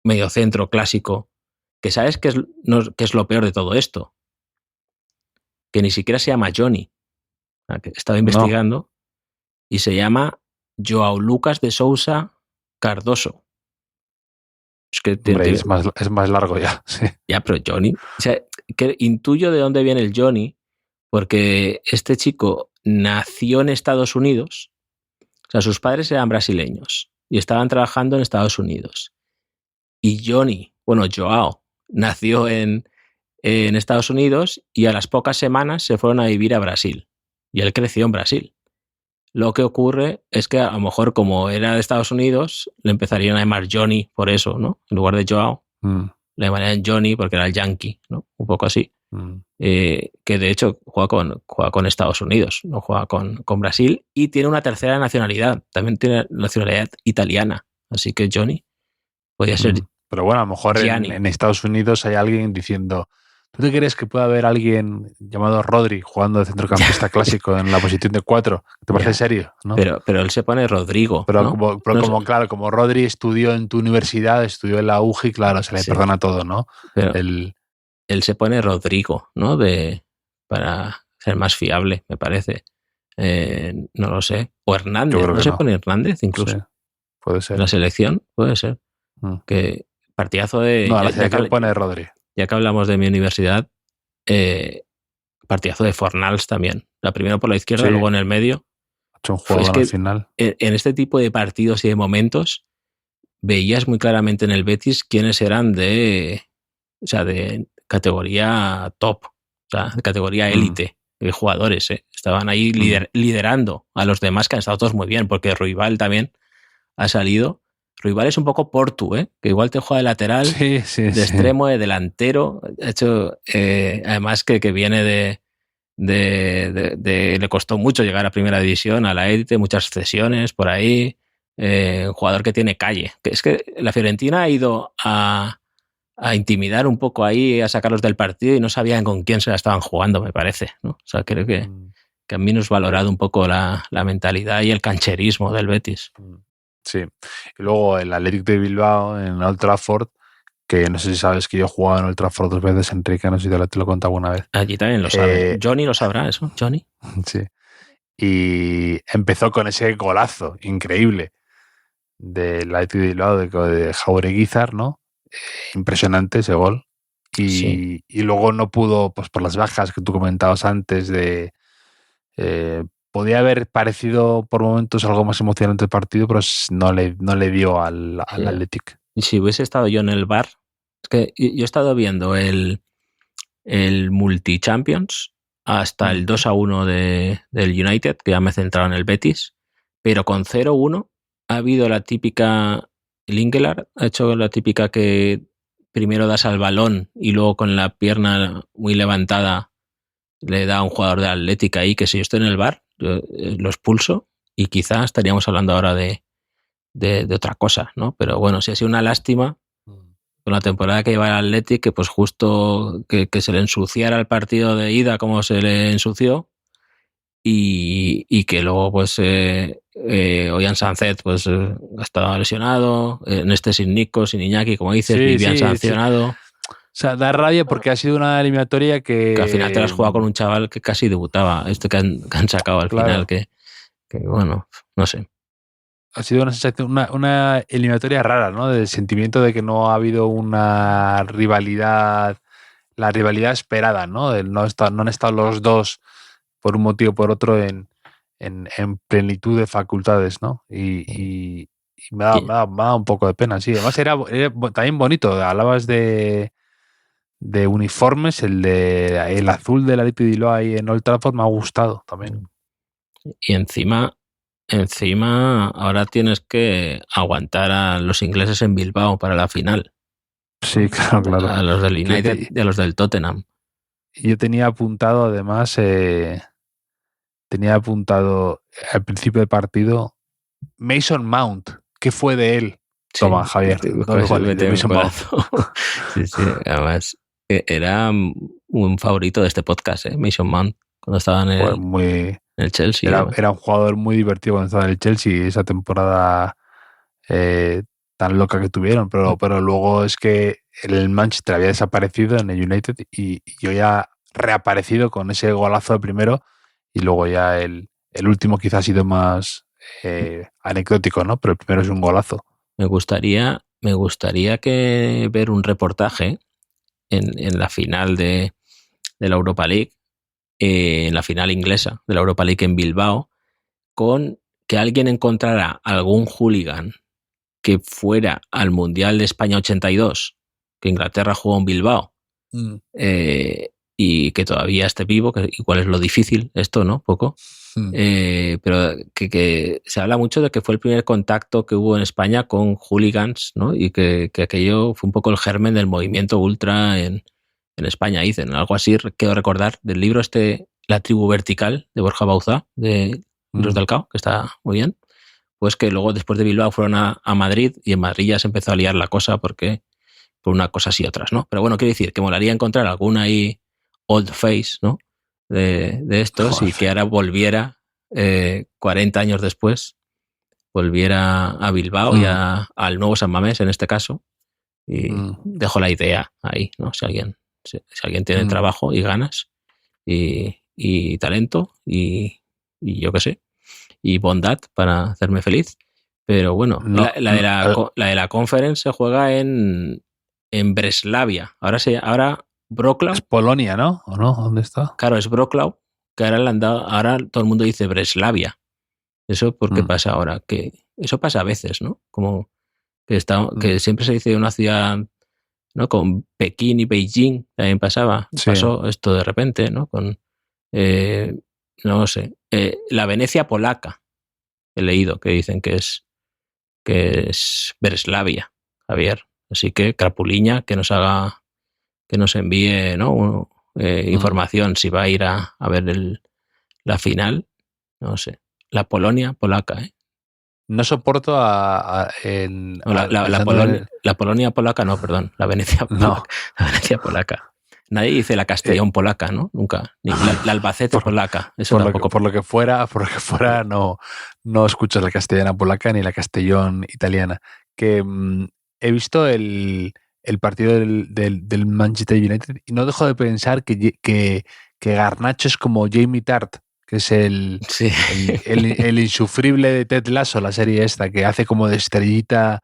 mediocentro clásico. Que sabes que es lo peor de todo esto. Que ni siquiera se llama Johnny. Estaba investigando. Y se llama João Lucas de Sousa Cardoso. Es que es más largo ya. Sí. Ya, pero Johnny. O sea, que intuyo de dónde viene el Johnny, porque este chico nació en Estados Unidos. O sea, sus padres eran brasileños y estaban trabajando en Estados Unidos. Y Joao, nació en Estados Unidos, y a las pocas semanas se fueron a vivir a Brasil. Y él creció en Brasil. Lo que ocurre es que a lo mejor, como era de Estados Unidos, le empezarían a llamar Johnny por eso, ¿no? En lugar de Joao, le llamarían Johnny porque era el yankee, ¿no? Un poco así. Que de hecho juega con Estados Unidos, no juega con Brasil, y tiene una tercera nacionalidad. También tiene nacionalidad italiana. Así que Johnny podría ser. Pero bueno, a lo mejor en Estados Unidos hay alguien diciendo: ¿tú te crees que puede haber alguien llamado Rodri jugando de centrocampista clásico en la posición de 4? ¿Te parece serio? ¿No? Pero él se pone Rodrigo. Pero, ¿no? Claro, como Rodri estudió en tu universidad, estudió en la UJI, claro, se le perdona todo, ¿no? Pero él se pone Rodrigo, ¿no? Para ser más fiable, me parece. No lo sé. O Hernández. ¿No se pone Hernández incluso? Sí, puede ser. ¿La selección? Puede ser. Que partidazo de... No, la selección pone Rodri. Ya que hablamos de mi universidad, partidazo de Fornals también. La primera por la izquierda, luego en el medio. Ha hecho un jugador al final. En este tipo de partidos y de momentos veías muy claramente en el Betis quiénes eran de categoría top, o sea, de categoría élite de jugadores. Estaban ahí liderando a los demás, que han estado todos muy bien, porque Ruibal también ha salido. Ruibal es un poco Portu, que igual te juega de lateral, de extremo, de delantero. De hecho, además que viene le costó mucho llegar a primera división, a la élite, muchas cesiones por ahí. Un jugador que tiene calle. Es que la Fiorentina ha ido a intimidar un poco ahí, a sacarlos del partido, y no sabían con quién se la estaban jugando, me parece, ¿no? O sea, creo que que han minusvalorado un poco la mentalidad y el cancherismo del Betis. Sí. Y luego el Athletic de Bilbao en Old Trafford, que no sé si sabes que yo he jugado en Old Trafford 2 veces, Enrique, no sé si te lo he contado alguna vez. Allí también lo sabe. Johnny lo sabrá eso, Johnny. Sí. Y empezó con ese golazo increíble del Athletic de Bilbao de Jaureguizar, ¿no? Impresionante ese gol. Y luego no pudo, pues por las bajas que tú comentabas antes, podía haber parecido por momentos algo más emocionante el partido, pero no le dio al Athletic. Y si hubiese estado yo en el bar, es que yo he estado viendo el Multi-Champions hasta el 2-1 del United, que ya me he centrado en el Betis, pero con 0-1 ha habido la típica, Linkelar ha hecho la típica que primero das al balón y luego con la pierna muy levantada le da a un jugador de Atlética ahí, que si yo estoy en el bar, lo expulso y quizás estaríamos hablando ahora de otra cosa, ¿no? Pero bueno, si ha sido una lástima con la temporada que lleva el Athletic, que pues justo que se le ensuciara el partido de ida como se le ensució y que luego pues Ollán Sánchez pues ha estado lesionado, en este sin Nico, sin Iñaki, como dices, Vivian sancionado. Sí. O sea, da rabia porque ha sido una eliminatoria que al final te la has jugado con un chaval que casi debutaba, que han sacado al final, que bueno, no sé. Ha sido una sensación, una eliminatoria rara, ¿no? Del sentimiento de que no ha habido una rivalidad, la rivalidad esperada, ¿no? No han estado los dos por un motivo o por otro en plenitud de facultades, ¿no? Y me da un poco de pena, sí. Además era también bonito, hablabas de uniformes, el azul de la Athletic de Bilbao ahí en Old Trafford me ha gustado también. Y encima ahora tienes que aguantar a los ingleses en Bilbao para la final. Sí, claro. A los del United y a los del Tottenham. Yo tenía apuntado, además, al principio del partido Mason Mount. ¿Qué fue de él? Toma, Javier. Mason Mount. Sí, además era un favorito de este podcast, Mason Mount, cuando estaba en el Chelsea. Era un jugador muy divertido cuando estaba en el Chelsea, esa temporada tan loca que tuvieron, pero luego es que el Manchester había desaparecido en el United y yo ya reaparecido con ese golazo de primero y luego ya el último quizás ha sido más anecdótico, ¿no? Pero el primero es un golazo. Me gustaría que ver un reportaje en la final de la Europa League, en la final inglesa de la Europa League en Bilbao, con que alguien encontrara algún hooligan que fuera al Mundial de España 82, que Inglaterra jugó en Bilbao, y que todavía esté vivo, que igual es lo difícil esto, ¿no? Poco. Pero que se habla mucho de que fue el primer contacto que hubo en España con hooligans, ¿no? Y que aquello fue un poco el germen del movimiento ultra en España, dicen. Algo así quiero recordar del libro La tribu vertical, de Borja Bauzá, de Los del Cao, que está muy bien. Pues que luego después de Bilbao fueron a Madrid y en Madrid ya se empezó a liar la cosa por una cosa y otras, ¿no? Pero bueno, quiero decir que molaría encontrar alguna ahí old face, ¿no? De estos. Joder. Y que ahora volviera 40 años después, volviera a Bilbao y al nuevo San Mamés en este caso, y dejo la idea ahí, ¿no? Si alguien tiene trabajo y ganas y talento y yo qué sé, y bondad para hacerme feliz, pero bueno, la de la Conference se juega en Breslavia, ahora Wrocław. Es Polonia, ¿no? ¿O no? ¿Dónde está? Claro, es Wrocław, que ahora todo el mundo dice Breslavia. ¿Eso por qué pasa ahora? Que eso pasa a veces, ¿no? Como que siempre se dice una ciudad, ¿no? Con Pekín y Beijing también pasaba. Sí. Pasó esto de repente, ¿no? Con, no sé, la Venecia polaca. He leído que dicen que es Breslavia, Javier. Así que Crapuliña, que nos envíe, ¿no? Información si va a ir a ver la final, no sé. La Polonia polaca, ¿eh? No soporto la Polonia polaca, no, perdón. La Venecia polaca. No. La Venecia polaca. Nadie dice la Castellón polaca, ¿no? Nunca. Ni la Albacete polaca. Eso tampoco. Por lo que fuera, no escuchas la castellana polaca ni la Castellón italiana. Que he visto el partido del Manchester United y no dejo de pensar que Garnacho es como Jamie Tart, que es el insufrible de Ted Lasso, la serie esta, que hace como de estrellita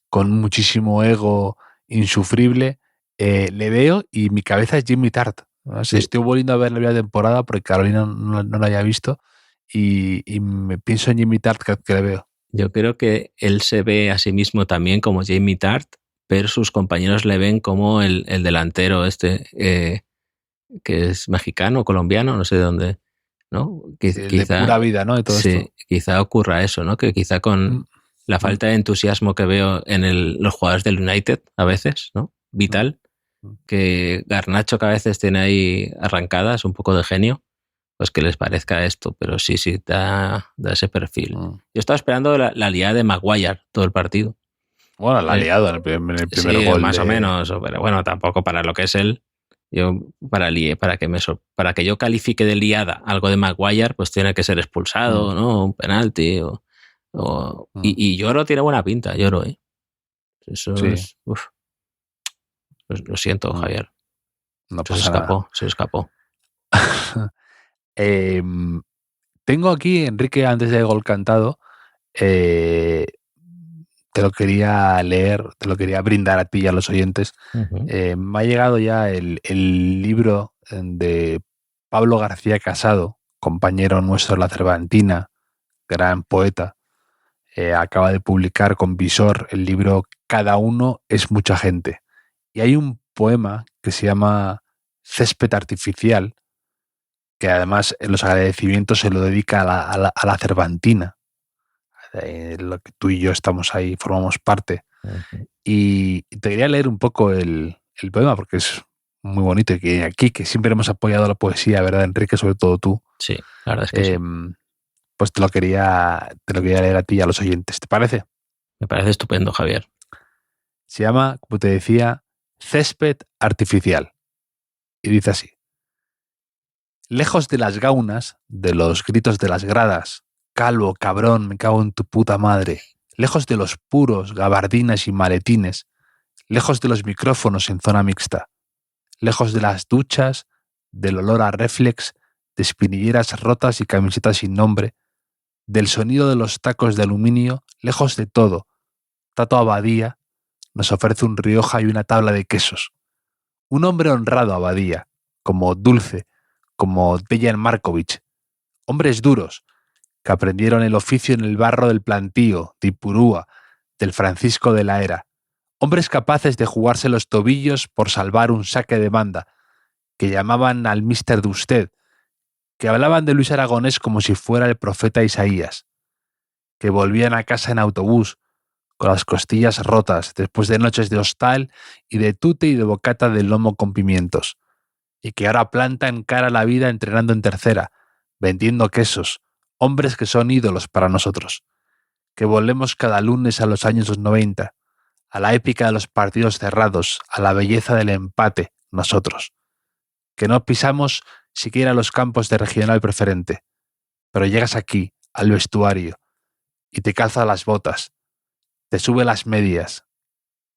con muchísimo ego, insufrible. Le veo y mi cabeza es Jamie Tart. ¿No? Sí. Estoy volviendo a ver la primera temporada porque Carolina no la haya visto y me pienso en Jamie Tart que le veo. Yo creo que él se ve a sí mismo también como Jamie Tart, pero sus compañeros le ven como el delantero que es mexicano, colombiano, no sé de dónde, ¿no? Quizá, de pura vida, ¿no? De todo esto. Quizá ocurra eso, ¿no? Que quizá con la falta de entusiasmo que veo en los jugadores del United a veces, ¿no? Vital, que Garnacho que a veces tiene ahí arrancadas, un poco de genio, pues que les parezca esto, pero sí, da ese perfil. Yo estaba esperando la liada de Maguire todo el partido. Bueno, la ha liado en el primer sí, gol. Más o menos, pero bueno, tampoco para lo que es él. Yo, para que yo califique de liada algo de Maguire, pues tiene que ser expulsado, ¿no? Un penalti. Y Lloro tiene buena pinta, Lloro, ¿eh? Eso sí. Es. Uf. Lo siento, Javier. No pasa nada. Se escapó. Tengo aquí, Enrique, antes del gol cantado, te lo quería leer, te lo quería brindar a ti y a los oyentes. Me ha llegado ya el libro de Pablo García Casado, compañero nuestro de la Cervantina, gran poeta. Acaba de publicar con Visor el libro Cada uno es mucha gente. Y hay un poema que se llama Césped artificial, que además en los agradecimientos se lo dedica a la Cervantina. Lo que tú y yo estamos ahí, formamos parte. Y te quería leer un poco el poema, porque es muy bonito y que aquí, que siempre hemos apoyado la poesía, ¿verdad, Enrique? Sobre todo tú. Sí, la verdad es que sí. Pues te lo quería leer a ti y a los oyentes. ¿Te parece? Me parece estupendo, Javier. Se llama, como te decía, Césped artificial. Y dice así: lejos de las gaunas, de los gritos de las gradas, calvo, cabrón, me cago en tu puta madre, lejos de los puros, gabardinas y maletines, lejos de los micrófonos en zona mixta, lejos de las duchas, del olor a reflex, de espinilleras rotas y camisetas sin nombre, del sonido de los tacos de aluminio, lejos de todo, Tato Abadía nos ofrece un Rioja y una tabla de quesos. Un hombre honrado, Abadía, como Dulce, como Dejan Markovic, hombres duros que aprendieron el oficio en el barro del Plantío, de Ipurúa, del Francisco de la Era, hombres capaces de jugarse los tobillos por salvar un saque de banda, que llamaban al mister de usted, que hablaban de Luis Aragonés como si fuera el profeta Isaías, que volvían a casa en autobús, con las costillas rotas después de noches de hostal y de tute y de bocata de lomo con pimientos, y que ahora plantan cara a la vida entrenando en tercera, vendiendo quesos, hombres que son ídolos para nosotros, que volvemos cada lunes a los años 90, a la épica de los partidos cerrados, a la belleza del empate, nosotros, que no pisamos siquiera los campos de regional preferente, pero llegas aquí, al vestuario, y te calzas las botas, te sube las medias,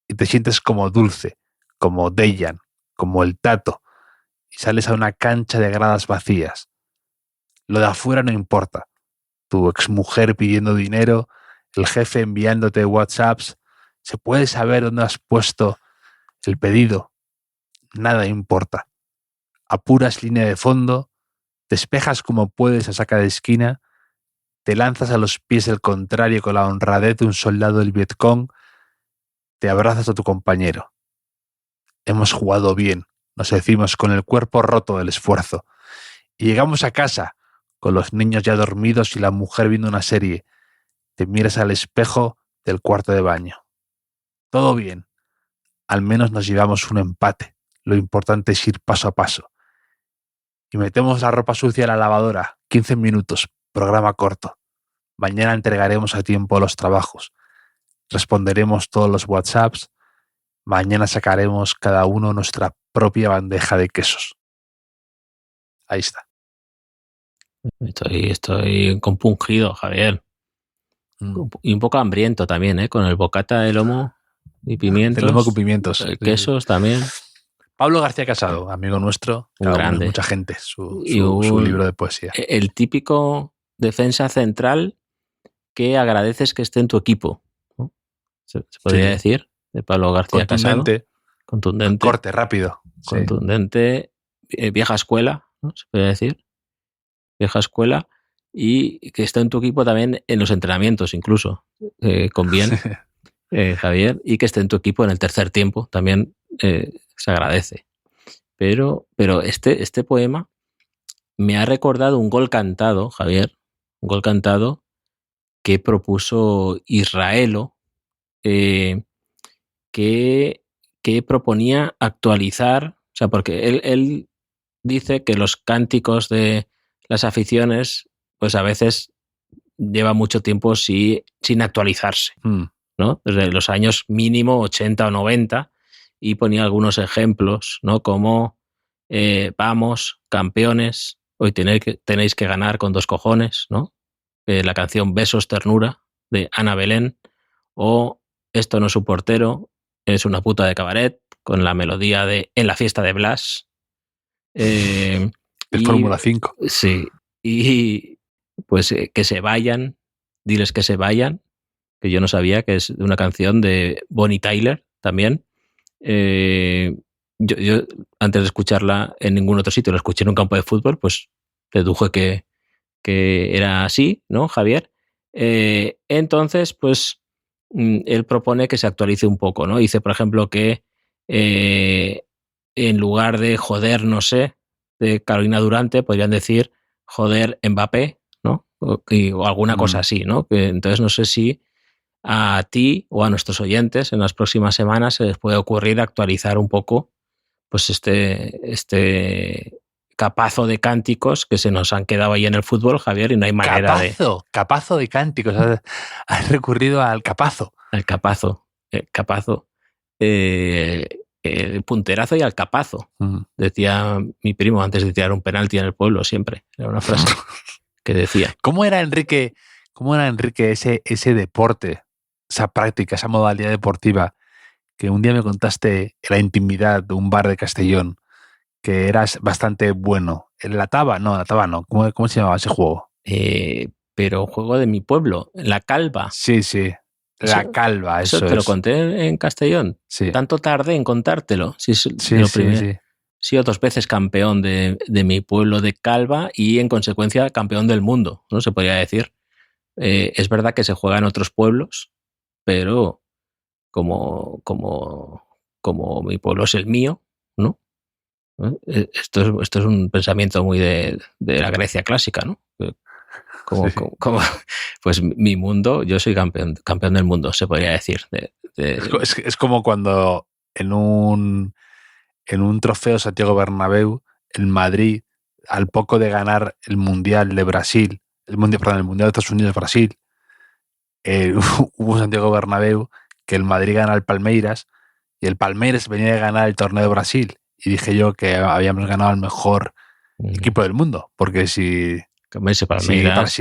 y te sientes como Dulce, como Dejan, como el Tato, y sales a una cancha de gradas vacías. Lo de afuera no importa. Tu exmujer pidiendo dinero, el jefe enviándote WhatsApps, se puede saber dónde has puesto el pedido. Nada importa. Apuras línea de fondo, despejas como puedes a saca de esquina, te lanzas a los pies del contrario con la honradez de un soldado del Vietcong, te abrazas a tu compañero. Hemos jugado bien, nos decimos con el cuerpo roto del esfuerzo. Y llegamos a casa, con los niños ya dormidos y la mujer viendo una serie. Te miras al espejo del cuarto de baño. Todo bien. Al menos nos llevamos un empate. Lo importante es ir paso a paso. Y metemos la ropa sucia a la lavadora. 15 minutos. Programa corto. Mañana entregaremos a tiempo los trabajos. Responderemos todos los WhatsApps mañana sacaremos cada uno nuestra propia bandeja de quesos. Ahí está. Estoy compungido, Javier. Y un poco hambriento también, con el bocata de lomo y pimientos. El lomo con pimientos. Quesos también. Pablo García Casado, amigo nuestro, un grande. Mucha gente, su libro de poesía. El típico defensa central que agradeces que esté en tu equipo, ¿no? Se podría decir, de Pablo García Casado. Contundente. Corte, rápido. Contundente. Vieja escuela, ¿no? Se podría decir. Vieja escuela. Y que está en tu equipo también en los entrenamientos, incluso, con bien, Javier, y que esté en tu equipo en el tercer tiempo, también se agradece. Pero este poema me ha recordado un gol cantado, Javier, un gol cantado que propuso Israelo, que proponía actualizar, o sea, porque él dice que los cánticos de las aficiones pues a veces lleva mucho tiempo sin actualizarse, ¿no? Desde los años mínimo 80 o 90, y ponía algunos ejemplos, ¿no? Como vamos, campeones, hoy tenéis que ganar con 2 cojones, ¿no? La canción Besos Ternura de Ana Belén, o Esto no es un portero, es una puta de cabaret, con la melodía de En la fiesta de Blas. De Fórmula 5. Sí, y pues que se vayan, diles que se vayan, que yo no sabía que es una canción de Bonnie Tyler también. Yo antes de escucharla en ningún otro sitio, la escuché en un campo de fútbol, pues deduje que era así, ¿no, Javier? Entonces, pues él propone que se actualice un poco, ¿no? Dice, por ejemplo, que en lugar de joder, no sé, de Carolina Durante, podrían decir joder Mbappé, ¿no? O alguna cosa así, ¿no? Entonces no sé si a ti o a nuestros oyentes en las próximas semanas se les puede ocurrir actualizar un poco pues este capazo de cánticos que se nos han quedado ahí en el fútbol, Javier, y no hay manera Capazo de cánticos. Has recurrido al capazo. Al capazo. El punterazo y al capazo. Decía mi primo antes de tirar un penalti en el pueblo, siempre. Era una frase que decía. ¿Cómo era, Enrique, ese deporte, esa práctica, esa modalidad deportiva que un día me contaste en la intimidad de un bar de Castellón, que eras bastante bueno? ¿La taba? No. ¿Cómo se llamaba ese juego? Pero juego de mi pueblo, la calva. Sí. La calva, eso te lo conté en Castellón. Sí. Tanto tardé en contártelo. Sí. He sido 2 veces campeón de mi pueblo de Calva y en consecuencia campeón del mundo, ¿no? Se podría decir. Es verdad que se juega en otros pueblos, pero como mi pueblo es el mío, ¿no? Esto es un pensamiento muy de la Grecia clásica, ¿no? Pues mi mundo, yo soy campeón del mundo, se podría decir. Es como cuando en un trofeo Santiago Bernabéu, el Madrid, al poco de ganar el Mundial de Brasil, el Mundial de Estados Unidos-Brasil, hubo Santiago Bernabéu que el Madrid gana al Palmeiras y el Palmeiras venía de ganar el torneo de Brasil, y dije yo que habíamos ganado el mejor equipo del mundo, porque si el Palmeiras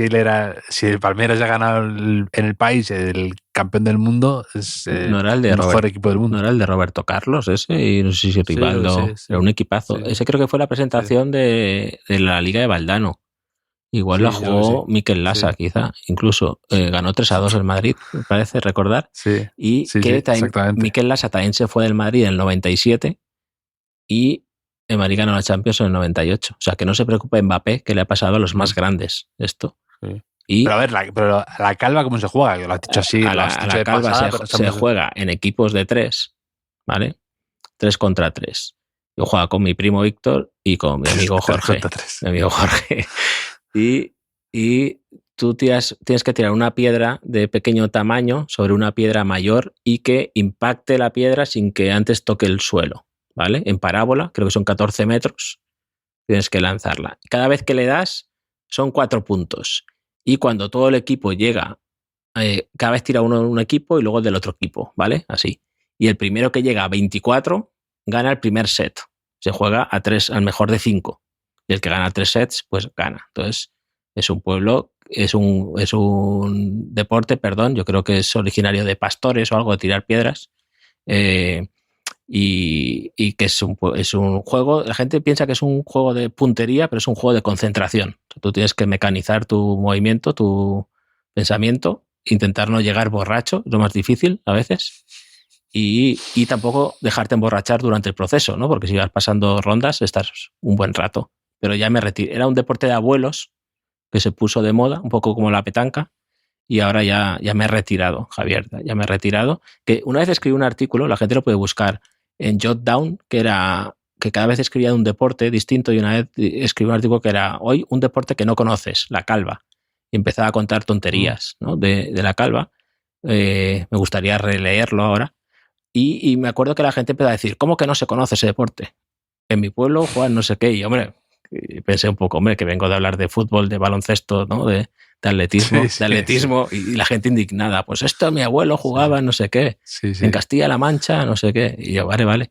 ya ha ganado en el país el campeón del mundo, es no era el mejor equipo del mundo. No era el de Roberto Carlos ese, y no sé si Rivaldo, era un equipazo. Sí. Ese creo que fue la presentación de la Liga de Valdano. Igual la jugó Mikel Lasa, quizá. Incluso ganó 3-2 el Madrid, me parece recordar. Sí. Y que Mikel Lasa también se fue del Madrid en el 97 y el Madrid ganó la Champions en el 98. O sea, que no se preocupe Mbappé, que le ha pasado a los más grandes esto. Sí. Pero a ver, la calva, ¿cómo se juega? Lo has dicho así. La calva se juega en equipos de 3, ¿vale? 3 contra 3. Yo juego con mi primo Víctor y con mi amigo Jorge. Y tú tienes que tirar una piedra de pequeño tamaño sobre una piedra mayor y que impacte la piedra sin que antes toque el suelo, ¿vale? En parábola, creo que son 14 metros, tienes que lanzarla. Cada vez que le das son 4 puntos. Y cuando todo el equipo llega, cada vez tira uno de un equipo y luego del otro equipo, ¿vale? Así. y el primero que llega a 24 gana el primer set. Se juega a 3, al mejor de 5. Y el que gana 3 sets, pues gana. Entonces, es un pueblo, es un deporte, perdón, yo creo que es originario de pastores o algo, de tirar piedras. Y que es un juego, la gente piensa que es un juego de puntería, pero es un juego de concentración. Tú tienes que mecanizar tu movimiento, tu pensamiento, intentar no llegar borracho, es lo más difícil a veces, y tampoco dejarte emborrachar durante el proceso, ¿no? Porque si vas pasando rondas estás un buen rato. Pero ya me retiré. Era un deporte de abuelos que se puso de moda, un poco como la petanca, y ahora ya me he retirado, Javier, ya me he retirado. Que una vez escribí un artículo, la gente lo puede buscar en Jotdown, que cada vez escribía de un deporte distinto, y una vez escribí un artículo que era hoy un deporte que no conoces, la calva. Y empezaba a contar tonterías, ¿no? de la calva. Me gustaría releerlo ahora. Y me acuerdo que la gente empezó a decir, ¿cómo que no se conoce ese deporte? En mi pueblo juegan no sé qué. Y, hombre, pensé un poco, que vengo de hablar de fútbol, de baloncesto, ¿no? de atletismo, sí. Y la gente indignada. Pues esto mi abuelo jugaba en no sé qué. Sí. En Castilla-La Mancha, no sé qué. Y yo, vale,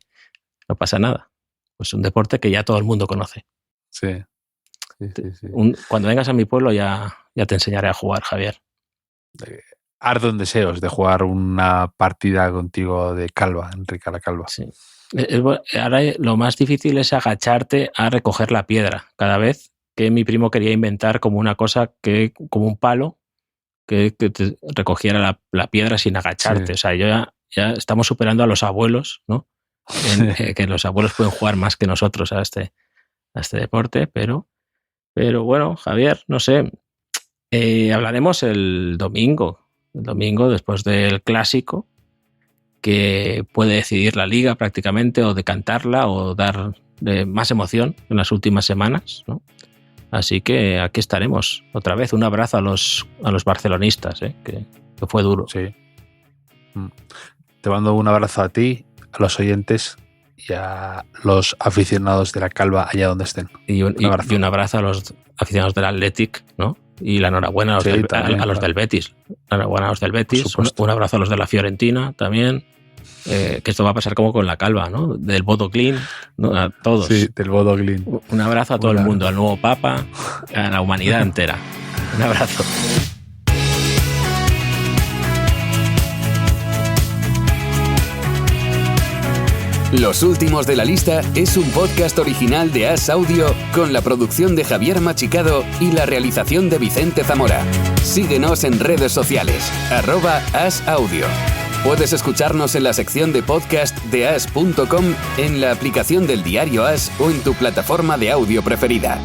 no pasa nada. Pues un deporte que ya todo el mundo conoce. Sí. Cuando vengas a mi pueblo ya te enseñaré a jugar, Javier. Ardo en deseos de jugar una partida contigo de calva, Enrique la Calva. Sí. Ahora lo más difícil es agacharte a recoger la piedra. Cada vez que mi primo quería inventar como una cosa, como un palo, que te recogiera la piedra sin agacharte. Sí. O sea, ya estamos superando a los abuelos, ¿no? Que los abuelos pueden jugar más que nosotros a este deporte, pero bueno, Javier, no sé. Hablaremos el domingo después del clásico, que puede decidir la liga prácticamente, o decantarla, o dar más emoción en las últimas semanas, ¿no? Así que aquí estaremos otra vez. Un abrazo a los barcelonistas, que fue duro. Sí. Te mando un abrazo a ti, a los oyentes y a los aficionados de la Calva allá donde estén. Y un abrazo a los aficionados del Athletic, ¿no? Y la enhorabuena a los del Betis. La enhorabuena a los del Betis. Un abrazo a los de la Fiorentina también. Que esto va a pasar como con la Calva, ¿no? Del Bodo Glimt, ¿no? A todos. Sí, del Bodo Glimt. Un abrazo a todo el mundo, al nuevo Papa, a la humanidad entera. Un abrazo. Los últimos de la lista es un podcast original de As Audio con la producción de Javier Machicado y la realización de Vicente Zamora. Síguenos en redes sociales, @asaudio. Puedes escucharnos en la sección de podcast de as.com, en la aplicación del diario As o en tu plataforma de audio preferida.